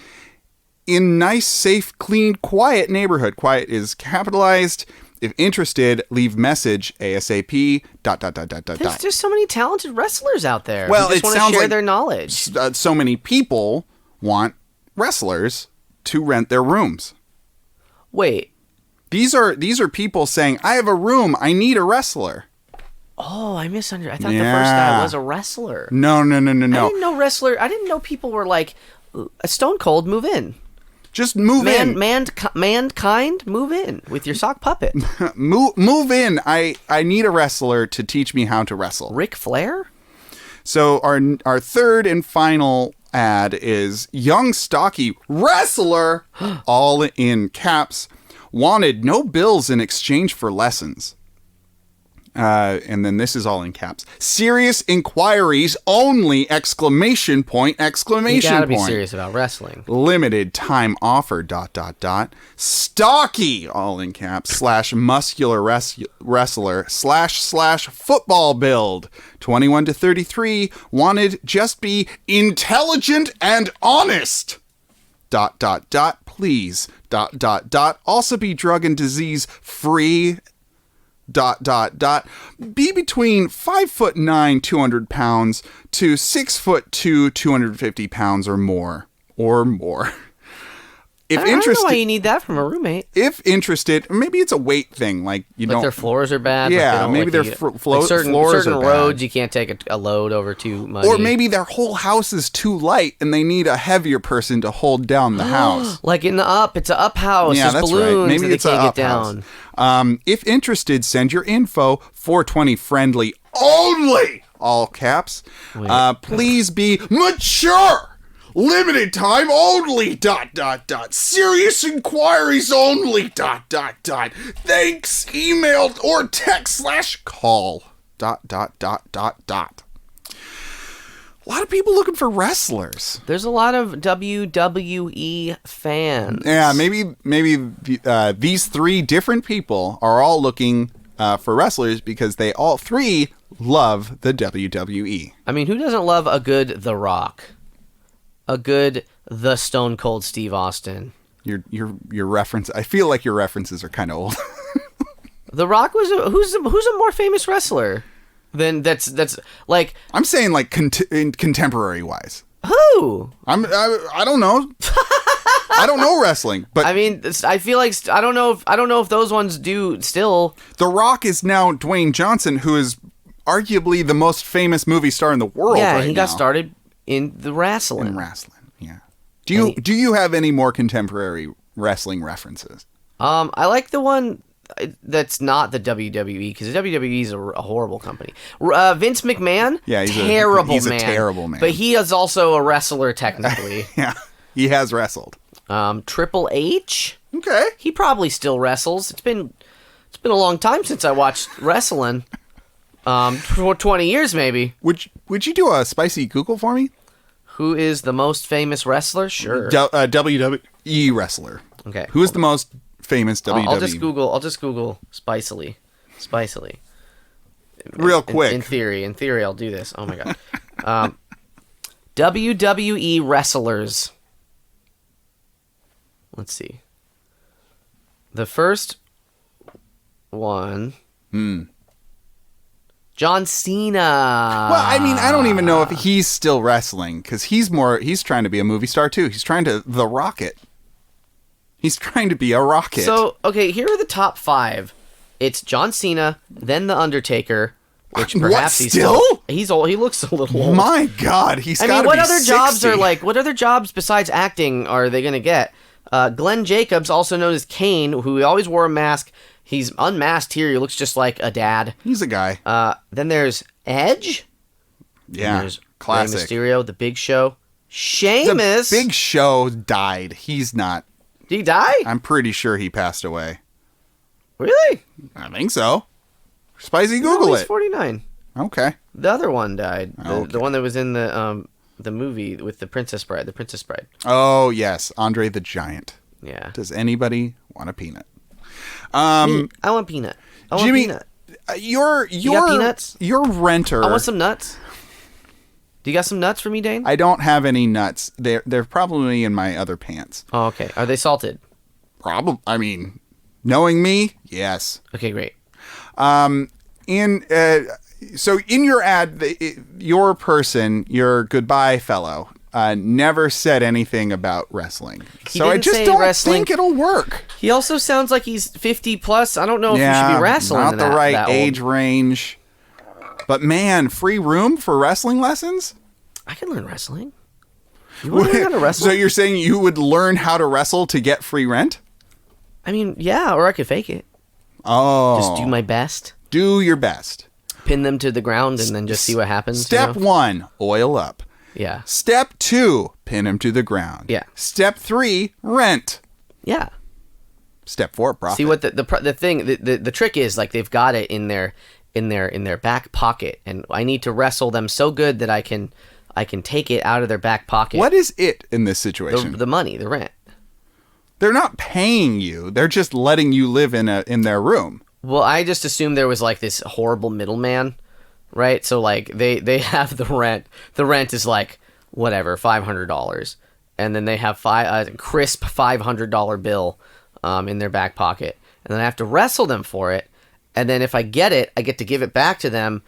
Speaker 2: In nice, safe, clean, quiet neighborhood. Quiet is capitalized. If interested, leave message ASAP. ...
Speaker 1: There's just so many talented wrestlers out there.
Speaker 2: Well,
Speaker 1: who just want to share their knowledge.
Speaker 2: So many people want wrestlers to rent their rooms.
Speaker 1: Wait.
Speaker 2: These are people saying, "I have a room. I need a wrestler."
Speaker 1: Oh, I misunderstood. I thought the first guy was a wrestler.
Speaker 2: No.
Speaker 1: I didn't know wrestler. I didn't know people were like, Stone Cold, move in.
Speaker 2: Just move in.
Speaker 1: Mankind, move in with your sock puppet.
Speaker 2: move in. I need a wrestler to teach me how to wrestle.
Speaker 1: Ric Flair?
Speaker 2: So our third and final ad is young stocky wrestler, all in caps, wanted no bills in exchange for lessons. And then this is all in caps. Serious inquiries only! ! You gotta
Speaker 1: be serious about wrestling.
Speaker 2: Limited time offer ... Stocky! All in caps. / muscular wrestler / football build. 21 to 33. Wanted just be intelligent and honest! ... Please ... Also be drug and disease free ... Be between 5'9", 200 pounds to 6'2", 250 pounds or more. If
Speaker 1: I don't know why you need that from a roommate.
Speaker 2: If interested, maybe it's a weight thing. Like
Speaker 1: their floors are bad.
Speaker 2: Yeah, maybe their floors are bad.
Speaker 1: Certain roads you can't take a load over too much.
Speaker 2: Or maybe their whole house is too light and they need a heavier person to hold down the house.
Speaker 1: Like in the Up, it's an Up house.
Speaker 2: Yeah,
Speaker 1: There's
Speaker 2: that's
Speaker 1: balloons
Speaker 2: right. Maybe
Speaker 1: that
Speaker 2: it's
Speaker 1: they can't
Speaker 2: an
Speaker 1: get
Speaker 2: Up
Speaker 1: down.
Speaker 2: house. If interested, send your info. 420 friendly only. All caps. Please be mature. Limited time only. ... Serious inquiries only. ... Thanks. Email or text / call. ... A lot of people looking for wrestlers.
Speaker 1: There's a lot of WWE fans.
Speaker 2: Yeah, maybe these three different people are all looking for wrestlers because they all three love the WWE.
Speaker 1: I mean, who doesn't love a good The Rock? A good The Stone Cold Steve Austin?
Speaker 2: Your reference. I feel like your references are kind of old.
Speaker 1: The Rock was who's a more famous wrestler than that's like.
Speaker 2: I'm saying like contemporary wise.
Speaker 1: Who?
Speaker 2: I don't know. I don't know wrestling, but
Speaker 1: I mean, I feel like I don't know if those ones do still.
Speaker 2: The Rock is now Dwayne Johnson, who is arguably the most famous movie star in the world.
Speaker 1: Yeah,
Speaker 2: right
Speaker 1: he
Speaker 2: now.
Speaker 1: got started in the wrestling.
Speaker 2: Yeah. Do you have any more contemporary wrestling references?
Speaker 1: I like the one that's not the WWE, because the WWE is a horrible company. Vince McMahon,
Speaker 2: yeah,
Speaker 1: he's a terrible man, but he is also a wrestler technically.
Speaker 2: Yeah, he has wrestled.
Speaker 1: Triple H,
Speaker 2: okay,
Speaker 1: he probably still wrestles. It's been a long time since I watched wrestling. For 20 years maybe.
Speaker 2: Would you do a spicy Google for me?
Speaker 1: Who is the most famous wrestler? Sure.
Speaker 2: WWE wrestler.
Speaker 1: Okay.
Speaker 2: Who is the most famous WWE?
Speaker 1: I'll just Google Spicily.
Speaker 2: Real quick.
Speaker 1: In theory, I'll do this. Oh my god. WWE wrestlers. Let's see. The first one. John Cena.
Speaker 2: Well, I mean, I don't even know if he's still wrestling, because he's trying to be a movie star too. He's trying to the Rocket. He's trying to be a rocket.
Speaker 1: So, okay, here are the top 5. It's John Cena, then The Undertaker, which perhaps he's old. He looks a little old.
Speaker 2: My God, he's got to be 60. I mean,
Speaker 1: what other jobs besides acting are they going to get? Glenn Jacobs, also known as Kane, who always wore a mask. He's unmasked here. He looks just like a dad.
Speaker 2: He's a guy.
Speaker 1: Then there's Edge.
Speaker 2: Yeah,
Speaker 1: there's
Speaker 2: classic.
Speaker 1: Rey Mysterio, The Big Show. Sheamus.
Speaker 2: The Big Show died. He's not.
Speaker 1: Did he die?
Speaker 2: I'm pretty sure he passed away.
Speaker 1: Really?
Speaker 2: I think so. Spicy Google
Speaker 1: he's
Speaker 2: it.
Speaker 1: 49.
Speaker 2: Okay.
Speaker 1: The other one died.
Speaker 2: Okay.
Speaker 1: The one that was in the movie with the Princess Bride. The Princess Bride.
Speaker 2: Oh yes, Andre the Giant.
Speaker 1: Yeah.
Speaker 2: Does anybody want a peanut?
Speaker 1: I want peanut. I want
Speaker 2: Jimmy,
Speaker 1: peanut.
Speaker 2: You
Speaker 1: got peanuts?
Speaker 2: Your renter.
Speaker 1: I want some nuts. Do you got some nuts for me, Dane?
Speaker 2: I don't have any nuts. They're probably in my other pants.
Speaker 1: Oh, okay. Are they salted?
Speaker 2: Probably. I mean, knowing me, yes.
Speaker 1: Okay, great.
Speaker 2: So in your ad, your goodbye fellow, never said anything about wrestling. So I just don't think it'll work.
Speaker 1: He also sounds like he's 50 plus. I don't know if you should be wrestling.
Speaker 2: Not the right age range. But man, free room for wrestling lessons?
Speaker 1: I can learn wrestling. You want to learn how to wrestle?
Speaker 2: So you're saying you would learn how to wrestle to get free rent?
Speaker 1: I mean, yeah, or I could fake it.
Speaker 2: Oh.
Speaker 1: Just do my best.
Speaker 2: Do your best.
Speaker 1: Pin them to the ground and then just see what happens.
Speaker 2: Step 1, oil up.
Speaker 1: Yeah.
Speaker 2: Step 2, pin him to the ground.
Speaker 1: Yeah.
Speaker 2: Step 3, rent.
Speaker 1: Yeah.
Speaker 2: Step 4, profit.
Speaker 1: See what the trick is, like they've got it in their back pocket, and I need to wrestle them so good that I can take it out of their back pocket.
Speaker 2: What is it in this situation?
Speaker 1: The money, the rent.
Speaker 2: They're not paying you. They're just letting you live in their room.
Speaker 1: Well, I just assumed there was like this horrible middleman, right? So like they have the rent. The rent is like whatever, $500, and then they have a crisp $500 bill in their back pocket, and then I have to wrestle them for it. And then if I get it, I get to give it back to them,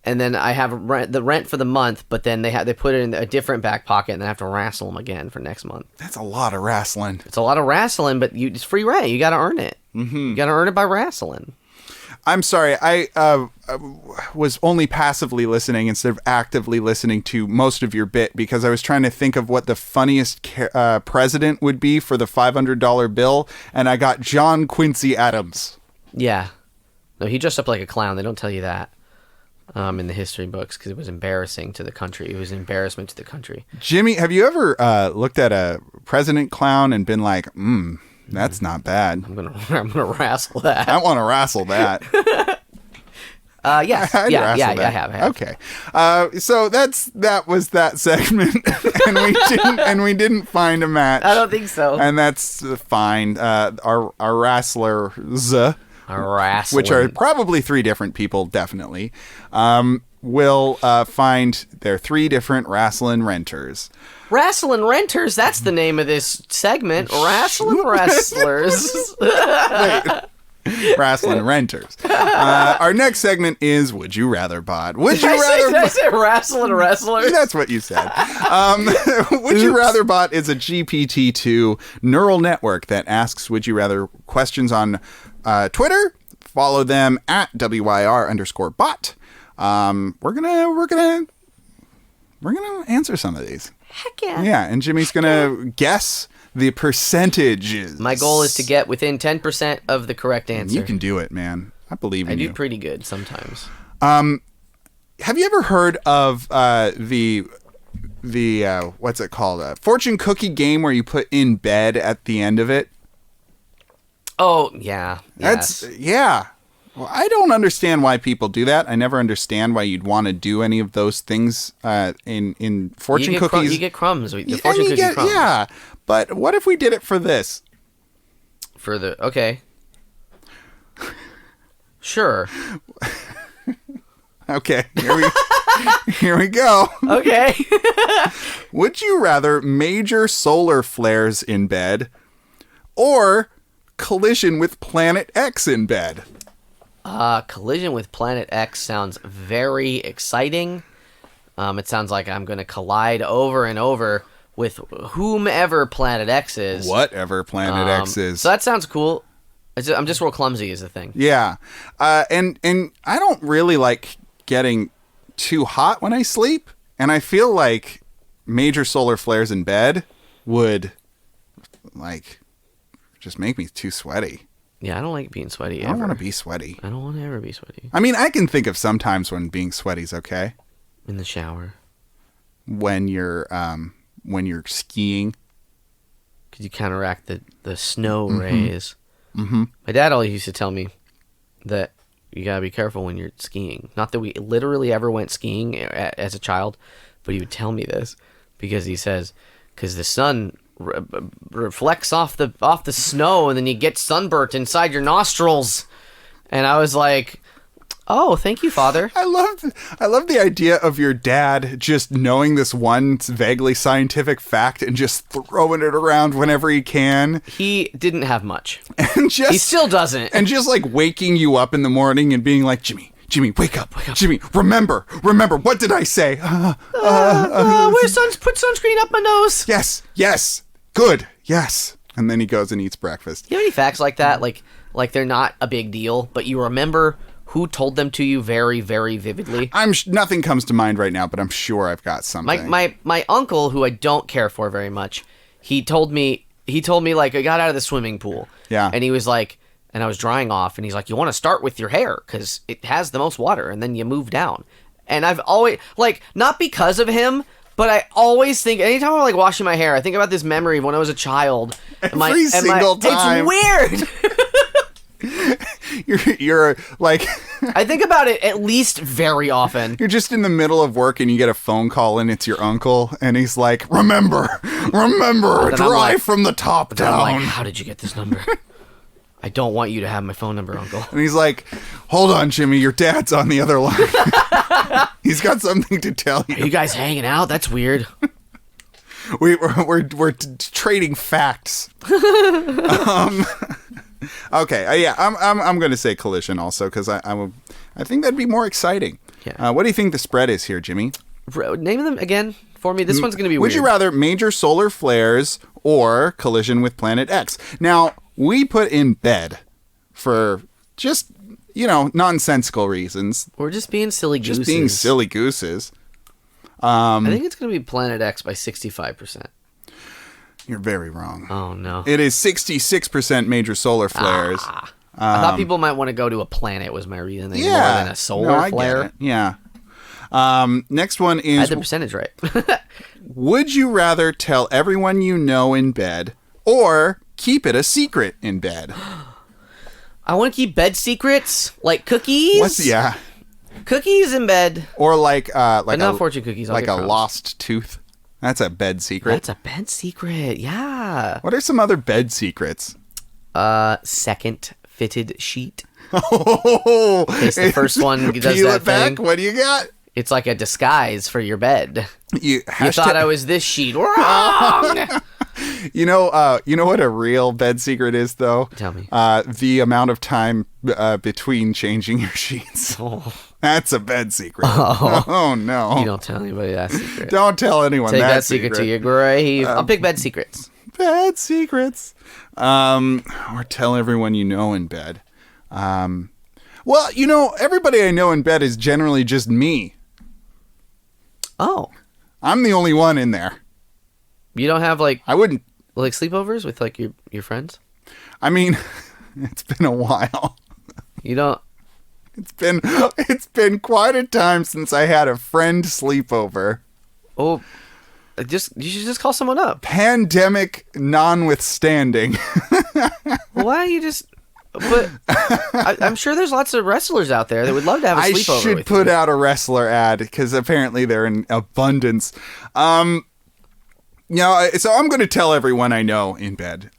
Speaker 1: and then I have the rent for the month. But then they put it in a different back pocket, and I have to wrestle them again for next month.
Speaker 2: That's a lot of wrestling.
Speaker 1: It's a lot of wrestling, but it's free rent. You got to earn it.
Speaker 2: Mm-hmm.
Speaker 1: You got to earn it by wrestling.
Speaker 2: I'm sorry. I was only passively listening instead of actively listening to most of your bit because I was trying to think of what the funniest president would be for the $500 bill, and I got John Quincy Adams.
Speaker 1: Yeah. No, he dressed up like a clown. They don't tell you that in the history books because it was embarrassing to the country. It was an embarrassment to the country.
Speaker 2: Jimmy, have you ever looked at a president clown and been like, that's not bad.
Speaker 1: I'm gonna wrestle that.
Speaker 2: I want to wrestle that.
Speaker 1: Yes.
Speaker 2: I'd
Speaker 1: Yeah,
Speaker 2: wrestle that.
Speaker 1: I have.
Speaker 2: Okay. So that was that segment, and we didn't find a match.
Speaker 1: I don't think so.
Speaker 2: And that's fine. Our wrestlers, which are probably 3 different people, definitely, will find their 3 different wrestling renters.
Speaker 1: Wrestling Renters, that's the name of this segment. Wrestling Wrestlers.
Speaker 2: Wait. Wrestling Renters. Our next segment is Would You Rather Bot. Would you rather
Speaker 1: Did I say Wrestling Wrestlers?
Speaker 2: That's what you said. Would You Rather Bot is a GPT-2 neural network that asks Would You Rather questions on Twitter. Follow them at WYR_bot. We're gonna answer some of these.
Speaker 1: Heck yeah.
Speaker 2: Yeah, and Jimmy's gonna guess the percentages.
Speaker 1: My goal is to get within 10% of the correct answer.
Speaker 2: You can do it, man. I believe in you.
Speaker 1: I do pretty good sometimes.
Speaker 2: Have you ever heard of the what's it called? Fortune cookie game where you put in bed at the end of it?
Speaker 1: Oh, yeah.
Speaker 2: Yeah. Well, I don't understand why people do that. I never understand why you'd want to do any of those things in fortune cookies.
Speaker 1: You get crumbs. The fortune cookie crumbs.
Speaker 2: Yeah. But what if we did it for this?
Speaker 1: Okay. Sure.
Speaker 2: Okay. Here we go.
Speaker 1: Okay.
Speaker 2: Would you rather major solar flares in bed or collision with Planet X in bed?
Speaker 1: Collision with Planet X sounds very exciting. It sounds like I'm going to collide over and over with whomever Planet X is.
Speaker 2: Whatever Planet X is.
Speaker 1: So that sounds cool. I'm just real clumsy is the thing.
Speaker 2: Yeah. And I don't really like getting too hot when I sleep. And I feel like major solar flares in bed would, like, just make me too sweaty.
Speaker 1: Yeah, I don't like being sweaty
Speaker 2: I don't want to be sweaty.
Speaker 1: I don't want to ever be sweaty.
Speaker 2: I mean, I can think of some times when being sweaty's okay.
Speaker 1: In the shower.
Speaker 2: When you're skiing.
Speaker 1: Because you counteract the snow rays. Mm-hmm. My dad always used to tell me that you gotta be careful when you're skiing. Not that we literally ever went skiing as a child, but he would tell me this because he says, because the sun reflects off the snow and then you get sunburnt inside your nostrils. And I was like, oh, thank you, Father.
Speaker 2: I love the idea of your dad just knowing this one vaguely scientific fact and just throwing it around whenever he can.
Speaker 1: He didn't have much.
Speaker 2: And
Speaker 1: he still doesn't.
Speaker 2: And just like waking you up in the morning and being like, Jimmy, wake up. Jimmy, remember, what did I say?
Speaker 1: Put sunscreen up my nose.
Speaker 2: Yes, good, yes. And then he goes and eats breakfast.
Speaker 1: You have any facts like that? Like they're not a big deal, but you remember who told them to you very, very vividly?
Speaker 2: Nothing comes to mind right now, but I'm sure I've got something.
Speaker 1: My uncle, who I don't care for very much, he told me like I got out of the swimming pool.
Speaker 2: Yeah.
Speaker 1: And he was like, and I was drying off, and he's like, you want to start with your hair because it has the most water, and then you move down. And I've always, like, not because of him, but I always think, anytime I'm like washing my hair, I think about this memory of when I was a child.
Speaker 2: Every single time.
Speaker 1: It's
Speaker 2: You're
Speaker 1: weird.
Speaker 2: like
Speaker 1: I think about it at least very often.
Speaker 2: You're just in the middle of work and you get a phone call and it's your uncle and he's like, remember, drive like, from the top down.
Speaker 1: I'm like, how did you get this number? I don't want you to have my phone number, Uncle.
Speaker 2: And he's like, hold on, Jimmy, your dad's on the other line. He's got something to tell you.
Speaker 1: Are you guys hanging out? That's weird.
Speaker 2: We're trading facts. Okay, yeah, I'm going to say collision also because I think that'd be more exciting.
Speaker 1: Yeah.
Speaker 2: What do you think the spread is here, Jimmy?
Speaker 1: Name them again for me. This one's going to be weird.
Speaker 2: Would you rather major solar flares or collision with Planet X? Now, we put in bed for just, nonsensical reasons.
Speaker 1: We're just being silly gooses.
Speaker 2: Just being silly gooses.
Speaker 1: I think it's going to be Planet X by 65%.
Speaker 2: You're very wrong.
Speaker 1: Oh, no.
Speaker 2: It is 66% major solar flares.
Speaker 1: I thought people might want to go to a planet was my reason. More than a solar flare.
Speaker 2: Yeah. Next one is...
Speaker 1: I had the percentage right.
Speaker 2: Would you rather tell everyone you know in bed or keep it a secret in bed?
Speaker 1: I want to keep bed secrets, like cookies. Cookies in bed.
Speaker 2: Or like
Speaker 1: But not fortune cookies. I'll
Speaker 2: like
Speaker 1: get
Speaker 2: a
Speaker 1: crumbs.
Speaker 2: lost tooth. That's a bed secret.
Speaker 1: That's a bed secret. Yeah.
Speaker 2: What are some other bed secrets?
Speaker 1: Second fitted sheet.
Speaker 2: Oh,
Speaker 1: In case the first one does
Speaker 2: peel
Speaker 1: that
Speaker 2: it back.
Speaker 1: thing.
Speaker 2: What do you got?
Speaker 1: It's like a disguise for your bed.
Speaker 2: You
Speaker 1: You thought I was this sheet. Wrong!
Speaker 2: You know what a real bed secret is, though?
Speaker 1: Tell me.
Speaker 2: The amount of time between changing your sheets.
Speaker 1: Oh.
Speaker 2: That's a bed secret.
Speaker 1: Oh.
Speaker 2: Oh, no.
Speaker 1: You don't tell anybody that secret.
Speaker 2: Don't tell anyone
Speaker 1: Take
Speaker 2: that
Speaker 1: that secret to your grave. I'll pick bed secrets.
Speaker 2: Bed secrets. Or tell everyone you know in bed. Well, everybody I know in bed is generally just me.
Speaker 1: Oh.
Speaker 2: I'm the only one in there.
Speaker 1: You don't have like sleepovers with like your friends?
Speaker 2: I mean, it's been a while.
Speaker 1: You don't.
Speaker 2: It's been quite a time since I had a friend sleepover.
Speaker 1: Oh, you should just call someone up.
Speaker 2: Pandemic notwithstanding.
Speaker 1: Why are you just? But I'm sure there's lots of wrestlers out there that would love to have a sleepover.
Speaker 2: I should
Speaker 1: with
Speaker 2: put
Speaker 1: you.
Speaker 2: out a wrestler ad because apparently they're in abundance. So I'm going to tell everyone I know in bed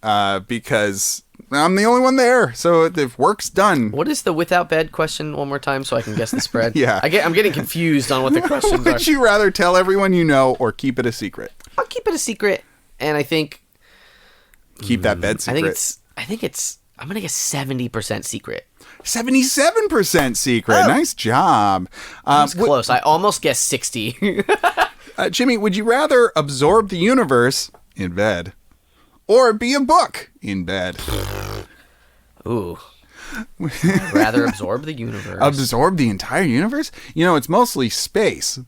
Speaker 2: because I'm the only one there. So the work's done.
Speaker 1: What is the without bed question one more time so I can guess the spread?
Speaker 2: Yeah.
Speaker 1: I'm getting confused on what the questions are.
Speaker 2: Would you rather tell everyone you know or keep it a secret?
Speaker 1: I'll keep it a secret, and I think
Speaker 2: Keep that bed secret.
Speaker 1: I think it's. I'm gonna guess 70% secret.
Speaker 2: 77% secret.
Speaker 1: Oh.
Speaker 2: Nice job.
Speaker 1: That's close. I almost guessed 60.
Speaker 2: Jimmy, would you rather absorb the universe in bed or be a book in bed?
Speaker 1: Ooh. I'd rather absorb the universe.
Speaker 2: Absorb the entire universe? It's mostly space.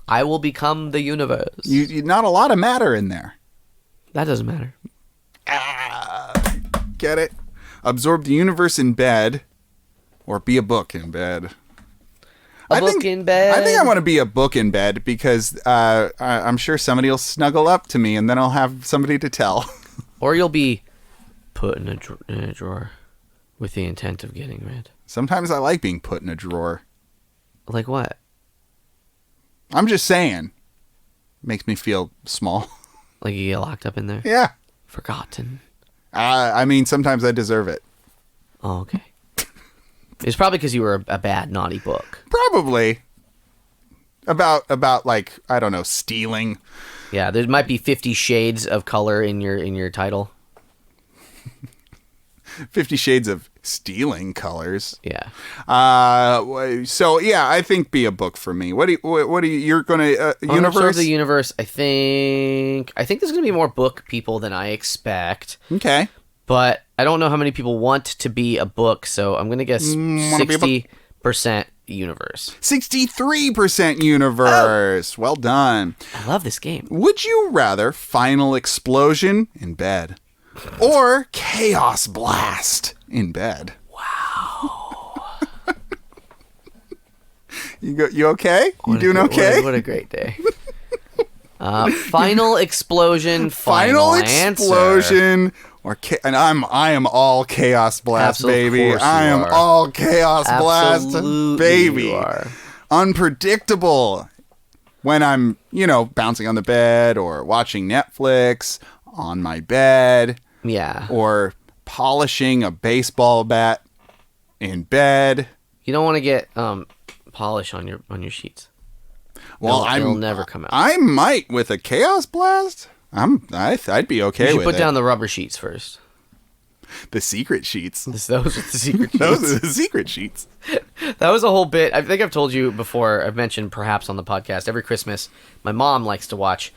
Speaker 1: I will become the universe.
Speaker 2: Not a lot of matter in there.
Speaker 1: That doesn't matter.
Speaker 2: Get it? Absorb the universe in bed or be a book in bed.
Speaker 1: In bed.
Speaker 2: I think I want to be a book in bed because I'm sure somebody will snuggle up to me and then I'll have somebody to tell.
Speaker 1: Or you'll be put in a drawer with the intent of getting rid.
Speaker 2: Sometimes I like being put in a drawer.
Speaker 1: Like what?
Speaker 2: I'm just saying. Makes me feel small.
Speaker 1: Like you get locked up in there?
Speaker 2: Yeah.
Speaker 1: Forgotten.
Speaker 2: I mean, sometimes I deserve it.
Speaker 1: Oh, okay. It's probably because you were a bad, naughty book.
Speaker 2: Probably. About like, I don't know, stealing.
Speaker 1: Yeah, there might be 50 shades of color in your title.
Speaker 2: 50 Shades of stealing colors.
Speaker 1: Yeah.
Speaker 2: So yeah, I think be a book for me. What do you you're gonna universe?
Speaker 1: The universe. I think there's gonna be more book people than I expect.
Speaker 2: Okay.
Speaker 1: But I don't know how many people want to be a book, so I'm gonna guess 60% universe.
Speaker 2: 63% universe. Oh. Well done.
Speaker 1: I love this game.
Speaker 2: Would you rather final explosion in bed or chaos blast in bed?
Speaker 1: Wow.
Speaker 2: You okay? You doing okay?
Speaker 1: What a great day. Final explosion.
Speaker 2: Final explosion.
Speaker 1: Answer.
Speaker 2: And I am all chaos blast,
Speaker 1: Absolutely,
Speaker 2: baby. I am all chaos
Speaker 1: Absolutely
Speaker 2: blast, baby.
Speaker 1: You are.
Speaker 2: Unpredictable. When I'm, bouncing on the bed or watching Netflix on my bed.
Speaker 1: Yeah.
Speaker 2: Or polishing a baseball bat in bed.
Speaker 1: You don't want to get polish on your sheets.
Speaker 2: Well,
Speaker 1: it'll never come out.
Speaker 2: I might with a chaos blast. I'd be okay with it.
Speaker 1: You should put down the rubber sheets first.
Speaker 2: The secret sheets.
Speaker 1: Those are the secret sheets.
Speaker 2: Those are the secret sheets.
Speaker 1: That was a whole bit. I think I've told you before. I've mentioned perhaps on the podcast. Every Christmas, my mom likes to watch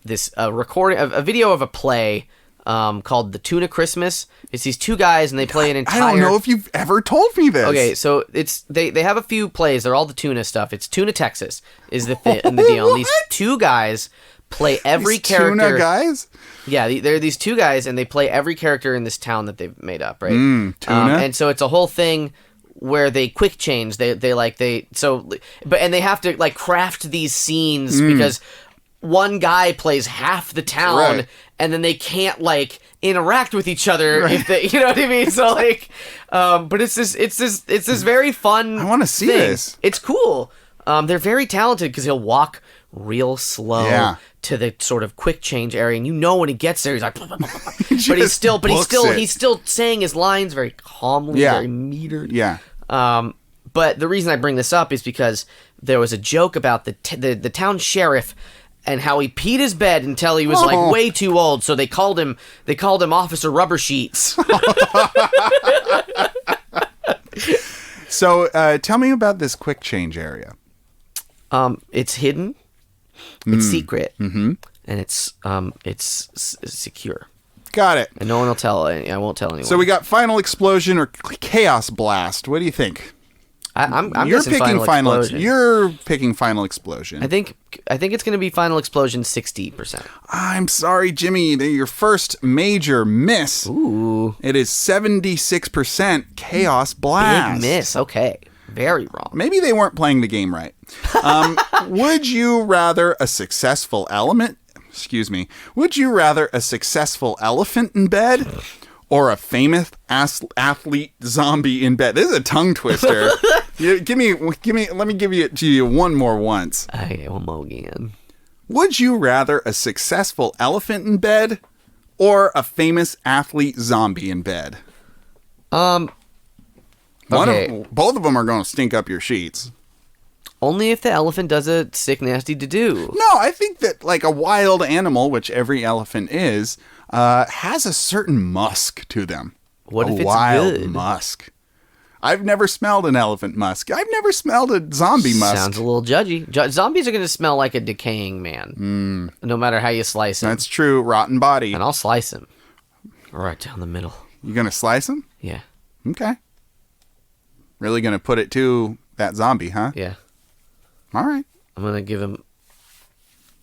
Speaker 1: this recording, a video of a play called The Tuna Christmas. It's these two guys, and they play an entire...
Speaker 2: I don't know if you've ever told me this.
Speaker 1: Okay, so it's they have a few plays. They're all the tuna stuff. It's Tuna, Texas is the deal. And these two guys play every
Speaker 2: these
Speaker 1: character.
Speaker 2: Tuna guys?
Speaker 1: Yeah, they're these two guys, and they play every character in this town that they've made up, right?
Speaker 2: Tuna?
Speaker 1: And so it's a whole thing where they quick change. And they have to like craft these scenes because one guy plays half the town,
Speaker 2: Right.
Speaker 1: and then they can't like interact with each other if they, you know what I mean? So like, but it's this very fun.
Speaker 2: I want to see
Speaker 1: thing.
Speaker 2: this.
Speaker 1: It's cool. They're very talented because he'll walk real slow
Speaker 2: Yeah.
Speaker 1: to the sort of quick change area, and you know when he gets there, he's like, but he's
Speaker 2: just
Speaker 1: still
Speaker 2: books it.
Speaker 1: he's still saying his lines very calmly,
Speaker 2: Yeah.
Speaker 1: very metered.
Speaker 2: Yeah.
Speaker 1: But the reason I bring this up is because there was a joke about the town sheriff and how he peed his bed until he was like way too old, so they called him Officer Rubber Sheets.
Speaker 2: So tell me about this quick change area.
Speaker 1: It's hidden, it's secret, and it's secure,
Speaker 2: Got it.
Speaker 1: and no one will tell. I won't tell anyone.
Speaker 2: So we got Final Explosion or Chaos Blast. What do you think?
Speaker 1: I'm
Speaker 2: You're
Speaker 1: guessing
Speaker 2: picking
Speaker 1: Final Explosion.
Speaker 2: You're picking Final Explosion.
Speaker 1: I think it's going to be Final Explosion 60%.
Speaker 2: I'm sorry, Jimmy. Your first major miss.
Speaker 1: Ooh,
Speaker 2: It is 76% Chaos Blast.
Speaker 1: big miss. Okay, very wrong.
Speaker 2: Maybe they weren't playing the game right. Would you rather a successful element? Excuse me. Would you rather a successful elephant in bed or a famous athlete zombie in bed? This is a tongue twister. Give me. Let me give it to you one more once.
Speaker 1: I will mow again.
Speaker 2: Would you rather a successful elephant in bed or a famous athlete zombie in bed?
Speaker 1: Okay.
Speaker 2: Both of them are going to stink up your sheets.
Speaker 1: Only if the elephant does a sick, nasty to-do.
Speaker 2: No, I think that like a wild animal, which every elephant is, has a certain musk to them.
Speaker 1: What if
Speaker 2: a
Speaker 1: it's
Speaker 2: wild
Speaker 1: good?
Speaker 2: musk? I've never smelled an elephant musk. I've never smelled a zombie musk.
Speaker 1: Sounds a little judgy. Zombies are going to smell like a decaying man, no matter how you slice him.
Speaker 2: That's true. Rotten body.
Speaker 1: And I'll slice him right down the middle.
Speaker 2: You gonna slice them?
Speaker 1: Yeah,
Speaker 2: Okay. Really gonna put it to that zombie, huh?
Speaker 1: yeah.
Speaker 2: All right.
Speaker 1: I'm going to give him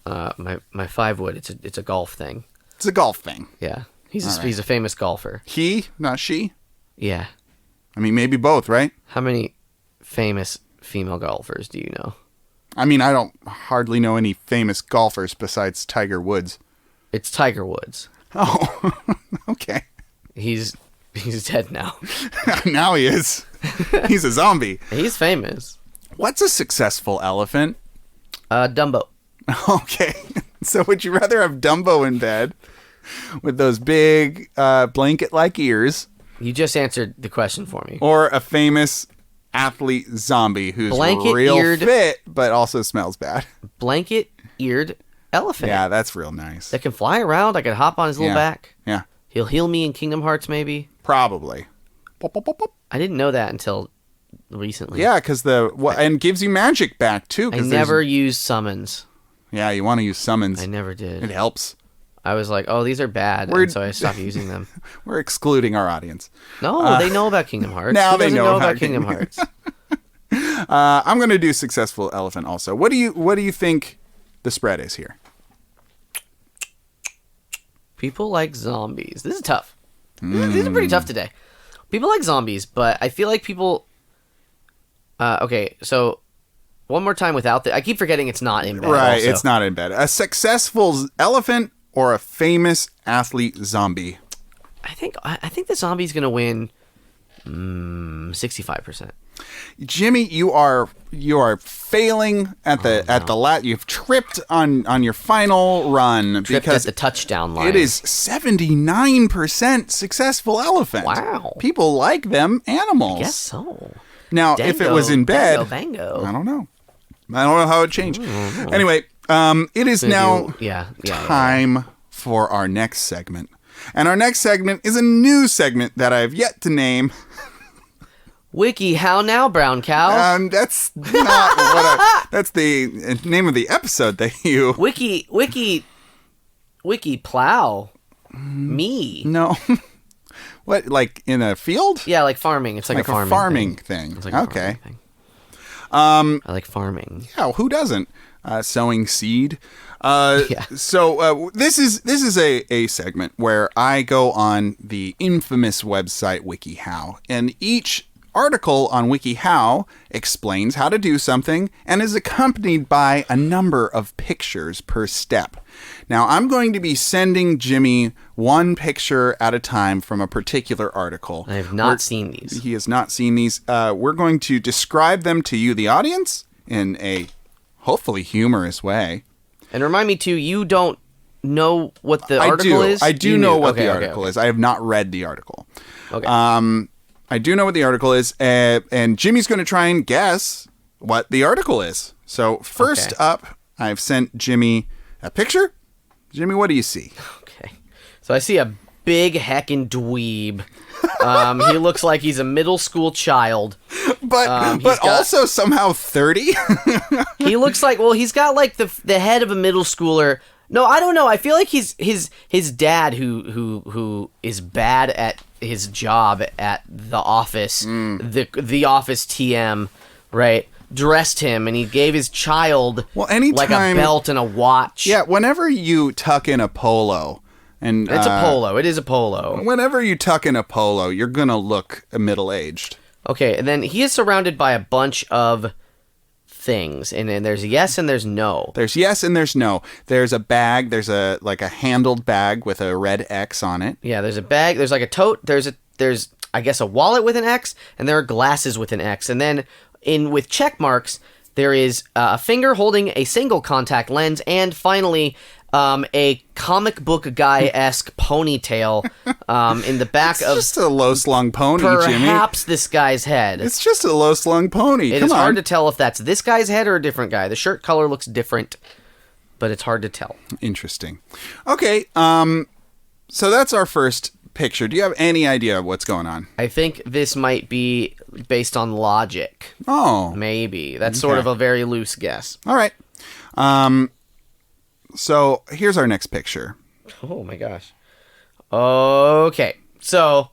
Speaker 1: my 5 wood. It's a golf thing.
Speaker 2: It's a golf thing.
Speaker 1: Yeah, he's
Speaker 2: All right.
Speaker 1: he's a famous golfer.
Speaker 2: He, not she.
Speaker 1: Yeah.
Speaker 2: I mean, maybe both, right?
Speaker 1: How many famous female golfers do you know?
Speaker 2: I mean, I don't hardly know any famous golfers besides Tiger Woods.
Speaker 1: It's Tiger Woods.
Speaker 2: Oh, okay.
Speaker 1: He's dead now.
Speaker 2: Now he is. He's a zombie.
Speaker 1: He's famous.
Speaker 2: What's a successful elephant?
Speaker 1: Dumbo.
Speaker 2: Okay. So would you rather have Dumbo in bed with those big blanket-like ears
Speaker 1: You just answered the question for me.
Speaker 2: or a famous athlete zombie who's real
Speaker 1: Blanket-eared-
Speaker 2: fit but also smells bad?
Speaker 1: Blanket-eared elephant.
Speaker 2: Yeah, that's real nice.
Speaker 1: That can fly around. I can hop on his little
Speaker 2: Yeah.
Speaker 1: back.
Speaker 2: Yeah,
Speaker 1: He'll heal me in Kingdom Hearts, maybe.
Speaker 2: probably. Pop, pop, pop, pop.
Speaker 1: I didn't know that until recently.
Speaker 2: Yeah, because and gives you magic back too.
Speaker 1: I
Speaker 2: 'cause
Speaker 1: never used summons.
Speaker 2: Yeah, you want to use summons.
Speaker 1: I never
Speaker 2: It
Speaker 1: did.
Speaker 2: helps.
Speaker 1: I was like, oh, these are bad,
Speaker 2: We're-
Speaker 1: and so I stopped using them.
Speaker 2: We're excluding our audience.
Speaker 1: No, they know about Kingdom Hearts.
Speaker 2: now
Speaker 1: Who
Speaker 2: they
Speaker 1: doesn't
Speaker 2: know
Speaker 1: about
Speaker 2: about
Speaker 1: Kingdom
Speaker 2: Kingdom
Speaker 1: Hearts.
Speaker 2: I'm going to do successful elephant also. What do you think the spread is here?
Speaker 1: People like zombies. This is tough. This is pretty tough today. People like zombies, but I feel like people... okay, so one more time without the... I keep forgetting it's not in bed.
Speaker 2: Right,
Speaker 1: also.
Speaker 2: it's not in bed. A successful elephant or a famous athlete zombie?
Speaker 1: I think the zombie's going to win 65%.
Speaker 2: Jimmy, you are failing at the you've tripped on your final run
Speaker 1: Tripped
Speaker 2: because
Speaker 1: at the touchdown line.
Speaker 2: it is 79% successful elephant.
Speaker 1: Wow.
Speaker 2: People like them animals.
Speaker 1: I guess so.
Speaker 2: Now, if it was in bed,
Speaker 1: Bango.
Speaker 2: I don't know. I don't know how it changed. Anyway, it is now
Speaker 1: Yeah.
Speaker 2: time for our next segment. And our next segment is a new segment that I have yet to name.
Speaker 1: Wiki, how now, brown cow?
Speaker 2: That's not that's the name of the episode that you...
Speaker 1: Wiki, plow. Me.
Speaker 2: No. What, like in a field?
Speaker 1: Yeah, like farming. It's like a farming
Speaker 2: thing.
Speaker 1: It's like a
Speaker 2: Okay.
Speaker 1: farming thing. I like farming.
Speaker 2: Yeah, who doesn't? Sowing seed.
Speaker 1: Yeah.
Speaker 2: So this is a segment where I go on the infamous website WikiHow, and each article on WikiHow explains how to do something and is accompanied by a number of pictures per step. Now, I'm going to be sending Jimmy one picture at a time from a particular article.
Speaker 1: I have not seen these.
Speaker 2: He has not seen these. We're going to describe them to you, the audience, in a hopefully humorous way.
Speaker 1: And remind me, too, you don't know what the article is?
Speaker 2: I do know what the article is. I have not read the article.
Speaker 1: Okay.
Speaker 2: I do know what the article is, and Jimmy's going to try and guess what the article is. So first up, I've sent Jimmy a picture. Jimmy, what do you see?
Speaker 1: Okay. So I see a big heckin' dweeb. He looks like he's a middle school child.
Speaker 2: But also somehow 30?
Speaker 1: He looks like, well, he's got like the head of a middle schooler. No, I don't know. I feel like his dad, who is bad at his job at the office, the office TM, right? Dressed him, and he gave his child like a belt and a watch.
Speaker 2: Yeah, whenever you tuck in a polo, and
Speaker 1: it's a polo. It is a polo.
Speaker 2: Whenever you tuck in a polo, you're gonna look middle-aged.
Speaker 1: Okay, and then he is surrounded by a bunch of things, and then there's yes and there's no.
Speaker 2: There's yes and there's no. There's a bag. There's a handled bag with a red X on it.
Speaker 1: Yeah, there's a bag. There's like a tote. There's I guess a wallet with an X, and there are glasses with an X, and then with check marks there is a finger holding a single contact lens, and finally a comic book guy-esque ponytail in the back of...
Speaker 2: It's just a low-slung pony, Jimmy.
Speaker 1: Perhaps this guy's head.
Speaker 2: It's just a low-slung pony.
Speaker 1: It is hard to tell if that's this guy's head or a different guy. The shirt color looks different, but it's hard to tell.
Speaker 2: Interesting. Okay, so that's our first picture. Do you have any idea what's going on?
Speaker 1: I think this might be based on logic.
Speaker 2: Oh.
Speaker 1: Maybe. That's sort of a very loose guess.
Speaker 2: All right. So here's our next picture.
Speaker 1: Oh my gosh. Okay. So,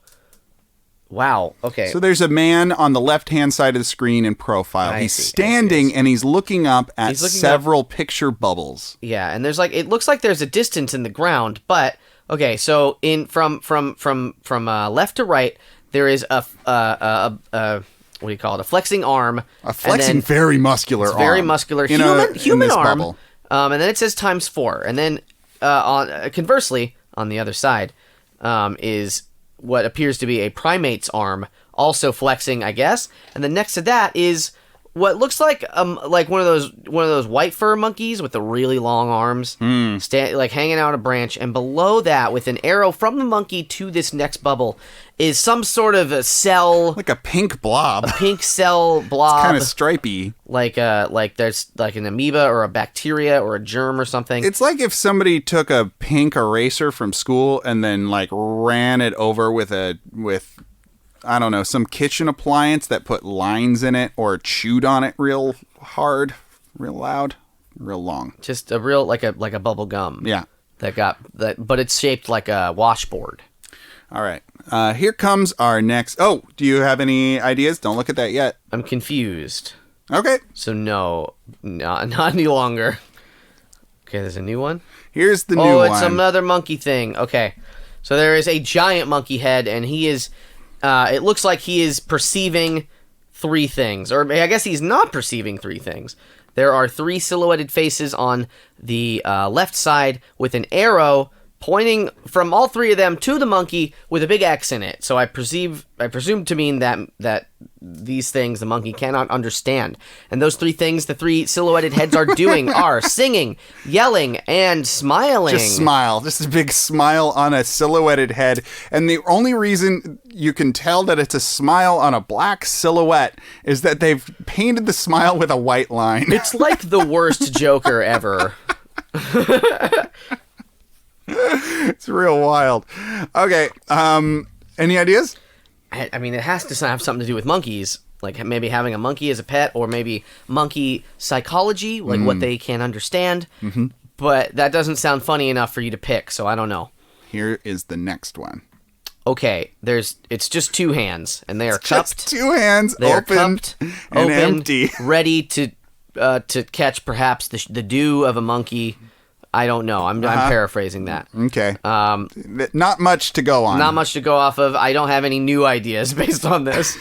Speaker 1: wow. Okay.
Speaker 2: So there's a man on the left-hand side of the screen in profile. He's standing and he's looking up at several picture bubbles.
Speaker 1: Yeah, and there's it looks like there's a distance in the ground, but okay. So from left to right, there is a what do you call it? A flexing arm.
Speaker 2: A flexing, very muscular arm.
Speaker 1: Very muscular human arm. Bubble. And then it says ×4. And then conversely, on the other side, is what appears to be a primate's arm, also flexing, I guess. And then next to that is what looks like one of those white fur monkeys with the really long arms, hanging out a branch. And below that, with an arrow from the monkey to this next bubble, is some sort of a cell,
Speaker 2: like a pink blob,
Speaker 1: a pink cell blob.
Speaker 2: It's kind of stripy,
Speaker 1: like there's like an amoeba or a bacteria or a germ or something.
Speaker 2: It's like if somebody took a pink eraser from school and then ran it over with I don't know, some kitchen appliance that put lines in it or chewed on it real hard, real loud, real long.
Speaker 1: Just a real like a bubble gum.
Speaker 2: Yeah.
Speaker 1: But it's shaped like a washboard.
Speaker 2: All right. Here comes our next. Oh, do you have any ideas? Don't look at that yet.
Speaker 1: I'm confused.
Speaker 2: Okay.
Speaker 1: So no, not any longer. Okay, there's a new one.
Speaker 2: Here's the new one.
Speaker 1: Oh, it's another monkey thing. Okay. So there is a giant monkey head, and he is... it looks like he is perceiving 3 things. Or I guess he's not perceiving 3 things. There are 3 silhouetted faces on the left side with an arrow pointing from all 3 of them to the monkey with a big X in it. So I presume to mean that these things the monkey cannot understand. And those 3 things the 3 silhouetted heads are doing are singing, yelling, and smiling.
Speaker 2: Just smile. Just a big smile on a silhouetted head. And the only reason you can tell that it's a smile on a black silhouette is that they've painted the smile with a white line.
Speaker 1: It's like the worst Joker ever.
Speaker 2: It's real wild. Okay. Any ideas?
Speaker 1: I mean, it has to have something to do with monkeys. Like maybe having a monkey as a pet, or maybe monkey psychology, like what they can understand. Mm-hmm. But that doesn't sound funny enough for you to pick, so I don't know.
Speaker 2: Here is the next one.
Speaker 1: Okay, it's just 2 hands, and they are cupped.
Speaker 2: Just 2 hands,
Speaker 1: they
Speaker 2: open,
Speaker 1: are cupped,
Speaker 2: and empty,
Speaker 1: ready to catch perhaps the dew of a monkey. I don't know. I'm paraphrasing that.
Speaker 2: Okay. Not much to go on.
Speaker 1: Not much to go off of. I don't have any new ideas based on this.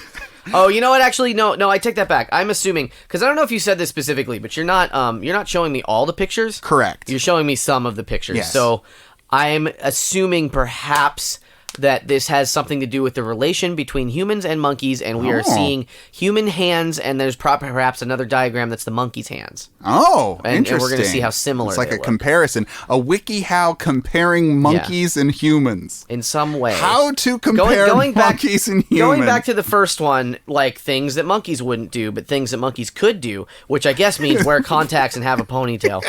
Speaker 1: Oh, you know what? Actually, no, I take that back. I'm assuming, because I don't know if you said this specifically, but you're not showing me all the pictures.
Speaker 2: Correct.
Speaker 1: You're showing me some of the pictures.
Speaker 2: Yes.
Speaker 1: So I'm assuming perhaps that this has something to do with the relation between humans and monkeys, and we are seeing human hands, and there's perhaps another diagram that's the monkey's hands.
Speaker 2: Oh,
Speaker 1: and
Speaker 2: interesting.
Speaker 1: And we're going to see how similar
Speaker 2: it's like
Speaker 1: they
Speaker 2: a
Speaker 1: look.
Speaker 2: comparison. A WikiHow comparing monkeys and humans.
Speaker 1: In some way.
Speaker 2: How to compare monkeys and humans.
Speaker 1: Going back to the first one, like things that monkeys wouldn't do, but things that monkeys could do, which I guess means wear contacts and have a ponytail.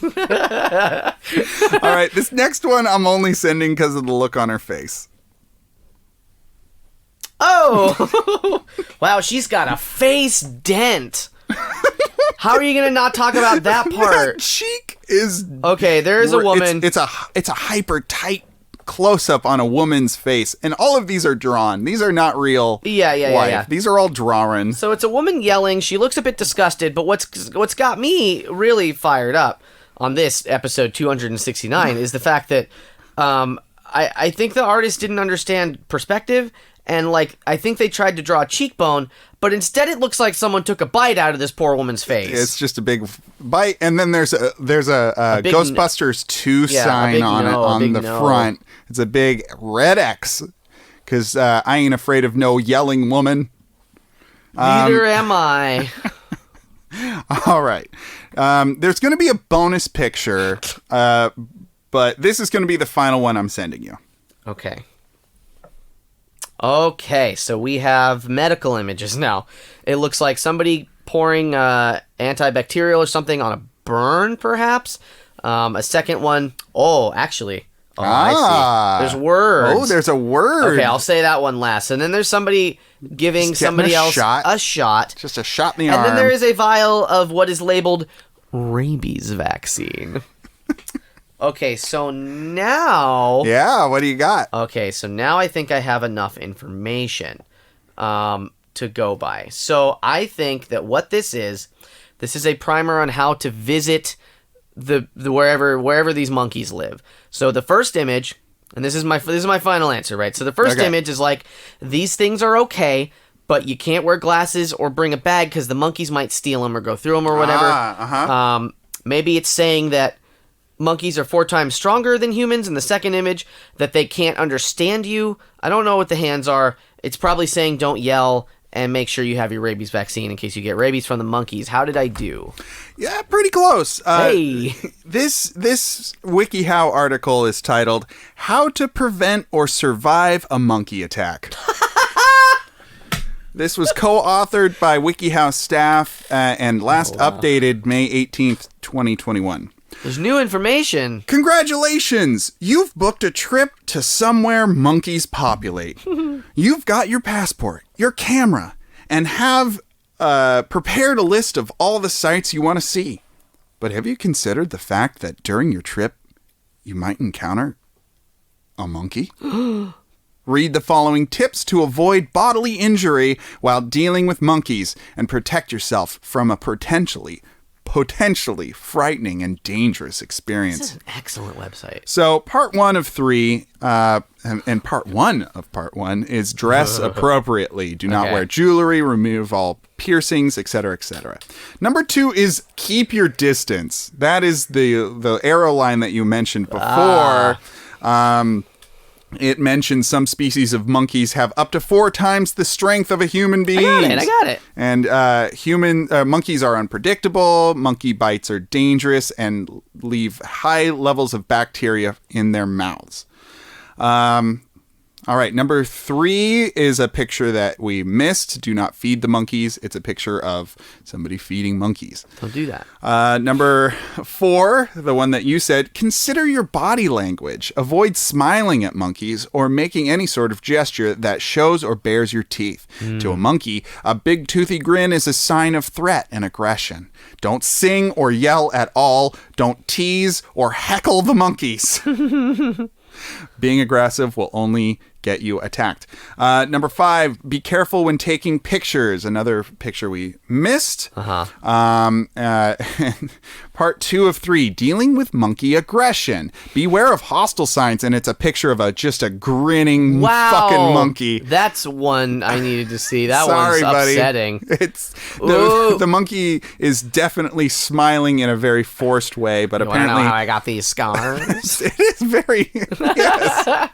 Speaker 2: All right, this next one I'm only sending because of the look on her face.
Speaker 1: Oh! Wow, she's got a face dent. How are you going to not talk about that part?
Speaker 2: That cheek is...
Speaker 1: Okay, there is a woman...
Speaker 2: It's a hyper tight close-up on a woman's face, and all of these are drawn. These are not real life. These are all drawn.
Speaker 1: So it's a woman yelling. She looks a bit disgusted, but what's got me really fired up on this episode 269 is the fact that I think the artist didn't understand perspective, and like I think they tried to draw a cheekbone, but instead it looks like someone took a bite out of this poor woman's face.
Speaker 2: It's just a big bite, and then there's a Ghostbusters 2 sign on the front. It's a big red X, because I ain't afraid of no yelling woman.
Speaker 1: Neither am I.
Speaker 2: All right. There's going to be a bonus picture, but this is going to be the final one I'm sending you.
Speaker 1: Okay, so we have medical images now. It looks like somebody pouring antibacterial or something on a burn, perhaps. A second one. Oh, actually. Oh, I see. There's words.
Speaker 2: Oh, there's a word.
Speaker 1: Okay, I'll say that one last. And then there's somebody giving somebody else a shot.
Speaker 2: Just a shot in the arm.
Speaker 1: And then there is a vial of what is labeled rabies vaccine. Okay, so now...
Speaker 2: Yeah, what do you got?
Speaker 1: Okay, so now I think I have enough information to go by. So I think that what this is a primer on how to visit the wherever these monkeys live. So the first image, and this is my final answer, right? So the first image is like, these things are okay, but you can't wear glasses or bring a bag because the monkeys might steal them or go through them or whatever. Maybe it's saying that monkeys are 4 times stronger than humans in the second image, that they can't understand you. I don't know what the hands are. It's probably saying don't yell and make sure you have your rabies vaccine in case you get rabies from the monkeys. How did I do?
Speaker 2: Yeah, pretty close.
Speaker 1: Hey!
Speaker 2: This WikiHow article is titled, How to Prevent or Survive a Monkey Attack. This was co-authored by WikiHow staff and last updated May 18th, 2021.
Speaker 1: There's new information.
Speaker 2: Congratulations! You've booked a trip to somewhere monkeys populate. You've got your passport, your camera, and have prepared a list of all the sites you want to see. But have you considered the fact that during your trip, you might encounter a monkey? Read the following tips to avoid bodily injury while dealing with monkeys and protect yourself from a potentially frightening and dangerous experience.
Speaker 1: This is an excellent website.
Speaker 2: So part 1 of 3, and part 1 of part 1 is dress appropriately. Do not wear jewelry, remove all piercings, etc., etc. Number 2 is keep your distance. That is the arrow line that you mentioned before. It mentions some species of monkeys have up to 4 times the strength of a human being.
Speaker 1: I got it.
Speaker 2: And monkeys are unpredictable. Monkey bites are dangerous and leave high levels of bacteria in their mouths. All right, number 3 is a picture that we missed. Do not feed the monkeys. It's a picture of somebody feeding monkeys.
Speaker 1: Don't do that.
Speaker 2: Number 4, the one that you said, consider your body language. Avoid smiling at monkeys or making any sort of gesture that shows or bares your teeth. To a monkey, a big toothy grin is a sign of threat and aggression. Don't sing or yell at all. Don't tease or heckle the monkeys. Being aggressive will only get you attacked. Number 5, be careful when taking pictures. Another picture we missed. Part 2 of 3, dealing with monkey aggression. Beware of hostile signs, and it's a picture of just a grinning fucking monkey.
Speaker 1: That's one I needed to see. That
Speaker 2: Sorry,
Speaker 1: one's
Speaker 2: buddy.
Speaker 1: upsetting.
Speaker 2: It's the monkey is definitely smiling in a very forced way, but
Speaker 1: You
Speaker 2: apparently
Speaker 1: wanna know how I got these scars?
Speaker 2: it is very yes.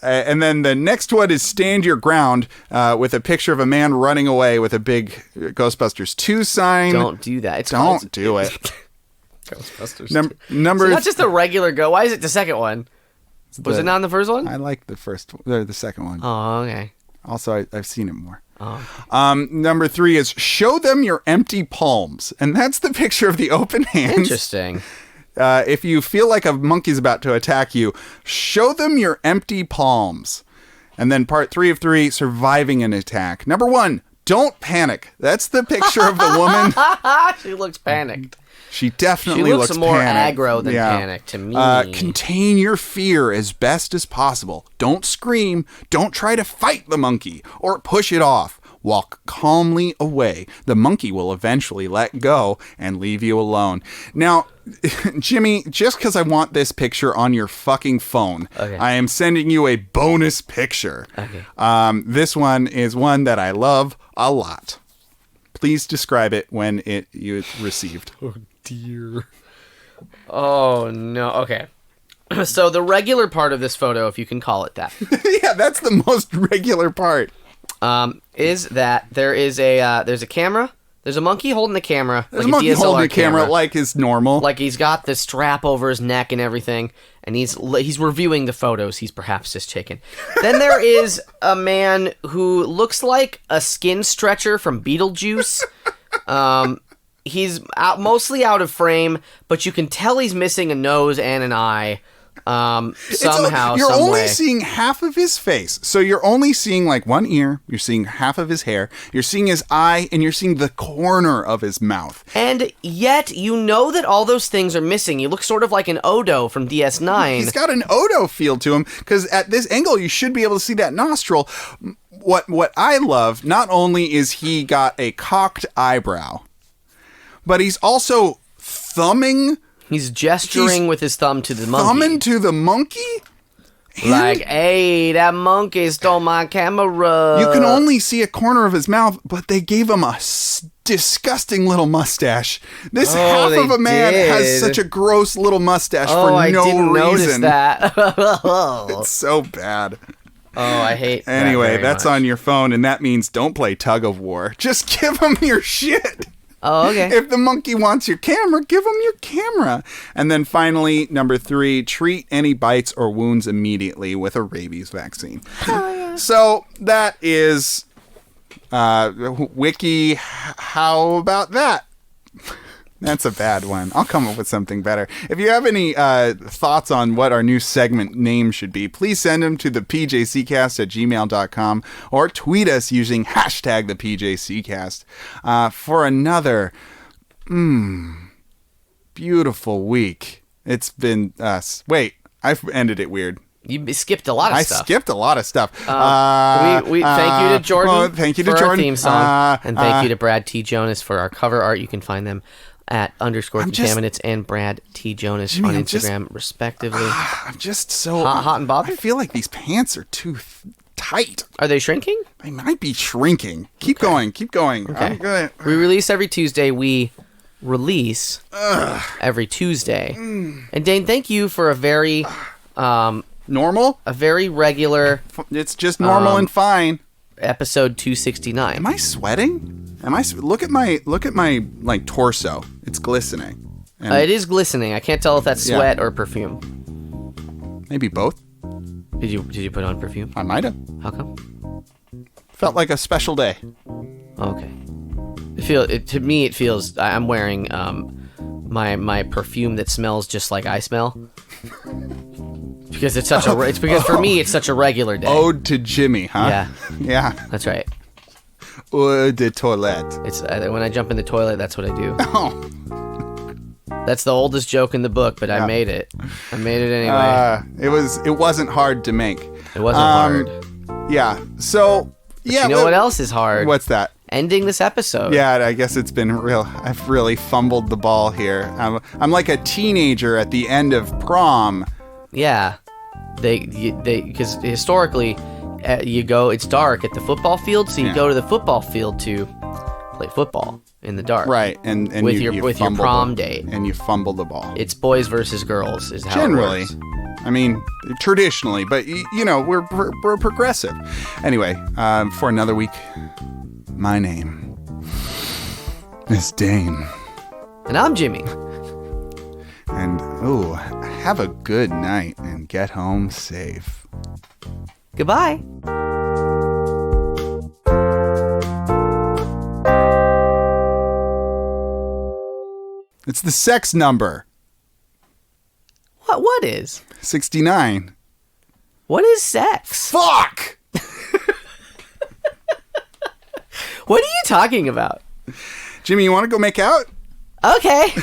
Speaker 2: And then the next one is stand your ground with a picture of a man running away with a big Ghostbusters 2 sign.
Speaker 1: Don't do that.
Speaker 2: Don't do it.
Speaker 1: Ghostbusters.
Speaker 2: Number
Speaker 1: So not just the regular go. Why is it the second one? Was it not in the first one?
Speaker 2: I like the first one, the second one.
Speaker 1: Oh, okay.
Speaker 2: Also, I've seen it more.
Speaker 1: Oh.
Speaker 2: Number 3 is show them your empty palms, and that's the picture of the open hands.
Speaker 1: Interesting.
Speaker 2: If you feel like a monkey's about to attack you, show them your empty palms. And then part 3 of 3, surviving an attack. Number 1, don't panic. That's the picture of the woman.
Speaker 1: She looks panicked.
Speaker 2: She definitely
Speaker 1: She looks more
Speaker 2: panicked.
Speaker 1: aggro than panicked to me.
Speaker 2: Contain your fear as best as possible. Don't scream. Don't try to fight the monkey or push it off. Walk calmly away. The monkey will eventually let go and leave you alone. Now, Jimmy, just because I want this picture on your fucking phone, I am sending you a bonus picture.
Speaker 1: Okay.
Speaker 2: This one is one that I love a lot. Please describe it when you received.
Speaker 1: Oh, dear. Oh, no. Okay. So the regular part of this photo, if you can call it that.
Speaker 2: Yeah, that's the most regular part.
Speaker 1: Is that there's a camera. There's a monkey holding the camera.
Speaker 2: There's a monkey holding the camera like is normal.
Speaker 1: Like he's got the strap over his neck and everything, and he's reviewing the photos he's perhaps just taken. Then there is a man who looks like a skin stretcher from Beetlejuice. He's mostly out of frame, but you can tell he's missing a nose and an eye. Somehow,
Speaker 2: you're
Speaker 1: some
Speaker 2: only
Speaker 1: way.
Speaker 2: seeing half of his face, so you're only seeing like one ear, you're seeing half of his hair, you're seeing his eye, and you're seeing the corner of his mouth.
Speaker 1: And yet, you know that all those things are missing. You look sort of like an Odo from DS9.
Speaker 2: He's got an Odo feel to him, because at this angle, you should be able to see that nostril. What I love, not only is he got a cocked eyebrow, but he's also thumbing.
Speaker 1: He's gesturing with his thumb to the monkey.
Speaker 2: Thumbing to the monkey?
Speaker 1: Like, hey, that monkey stole my camera.
Speaker 2: You can only see a corner of his mouth, but they gave him a disgusting little mustache. This half of a man has such a gross little mustache for no reason.
Speaker 1: I didn't notice that.
Speaker 2: It's so bad.
Speaker 1: Oh, I hate that
Speaker 2: Anyway,
Speaker 1: very
Speaker 2: that's
Speaker 1: much.
Speaker 2: on your phone, and that means don't play tug of war. Just give him your shit.
Speaker 1: Oh, okay.
Speaker 2: If the monkey wants your camera, give him your camera. And then finally, number 3, treat any bites or wounds immediately with a rabies vaccine. Oh, yeah. So that is Wiki. How about that? That's a bad one. I'll come up with something better. If you have any thoughts on what our new segment name should be, please send them to thepjccast@gmail.com or tweet us using hashtag thepjccast. For another beautiful week. It's been wait, I've ended it weird.
Speaker 1: You skipped a lot of stuff.
Speaker 2: I skipped a lot of stuff.
Speaker 1: We thank you to Jordan
Speaker 2: thank you to
Speaker 1: for
Speaker 2: Jordan.
Speaker 1: our theme song. And thank you to Brad T. Jonas for our cover art. You can find them at _contaminants and Brad T. Jonas
Speaker 2: Jimmy,
Speaker 1: on Instagram, respectively.
Speaker 2: I'm just so
Speaker 1: hot and bothered.
Speaker 2: I feel like these pants are too tight.
Speaker 1: Are they shrinking?
Speaker 2: They might be shrinking. Keep going.
Speaker 1: Okay. We release every Tuesday. We release every Tuesday. And Dane, thank you for a very
Speaker 2: normal,
Speaker 1: a very regular.
Speaker 2: It's just normal and fine.
Speaker 1: Episode 269.
Speaker 2: Am I sweating? Look at my like torso. It's glistening.
Speaker 1: It is glistening. I can't tell if that's sweat or perfume.
Speaker 2: Maybe both.
Speaker 1: Did you put on perfume?
Speaker 2: I might have.
Speaker 1: How come?
Speaker 2: Felt like a special day.
Speaker 1: Okay. To me it feels I'm wearing my perfume that smells just like I smell. Because it's such it's because for me it's such a regular day.
Speaker 2: Ode to Jimmy, huh?
Speaker 1: Yeah.
Speaker 2: Yeah.
Speaker 1: That's right.
Speaker 2: Eau de toilette.
Speaker 1: It's when I jump in the toilet, that's what I do.
Speaker 2: Oh.
Speaker 1: That's the oldest joke in the book, but I made it. I made it anyway.
Speaker 2: It wasn't hard to make.
Speaker 1: It wasn't hard.
Speaker 2: Yeah. So yeah.
Speaker 1: You know what else is hard?
Speaker 2: What's that?
Speaker 1: Ending this episode.
Speaker 2: Yeah, I guess it's been real. I've really fumbled the ball here. I'm like a teenager at the end of prom.
Speaker 1: Yeah. Because historically, it's dark at the football field, so you go to the football field to play football in the dark.
Speaker 2: Right, and
Speaker 1: with
Speaker 2: you
Speaker 1: your prom date.
Speaker 2: And you fumble the ball.
Speaker 1: It's boys versus girls is how
Speaker 2: generally.
Speaker 1: It works.
Speaker 2: I mean, traditionally, but we're progressive. Anyway, for another week, my name is Dane.
Speaker 1: And I'm Jimmy.
Speaker 2: And, have a good night and get home safe.
Speaker 1: Goodbye.
Speaker 2: It's the sex number.
Speaker 1: What is?
Speaker 2: 69.
Speaker 1: What is sex?
Speaker 2: Fuck!
Speaker 1: What are you talking about?
Speaker 2: Jimmy, you want to go make out?
Speaker 1: Okay.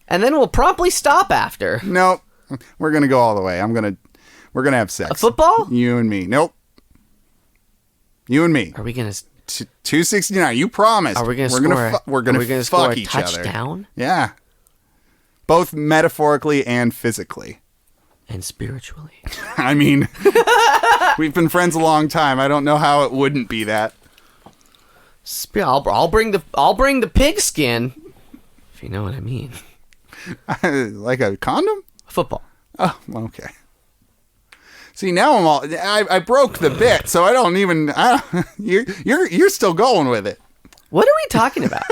Speaker 1: And then we'll promptly stop after.
Speaker 2: No, we're going to go all the way. We're going to have sex.
Speaker 1: A football?
Speaker 2: You and me. Nope. You and me.
Speaker 1: Are we going to...
Speaker 2: 269. You promised.
Speaker 1: Are we going to score?
Speaker 2: We're going to fuck each other.
Speaker 1: Touchdown?
Speaker 2: Yeah. Both metaphorically and physically.
Speaker 1: And spiritually.
Speaker 2: I mean, we've been friends a long time. I don't know how it wouldn't be that.
Speaker 1: I'll bring the pig skin, if you know what I mean.
Speaker 2: Like a condom?
Speaker 1: Football.
Speaker 2: Oh, okay. See, now I broke the bit, so I don't even. You're still going with it.
Speaker 1: What are we talking about?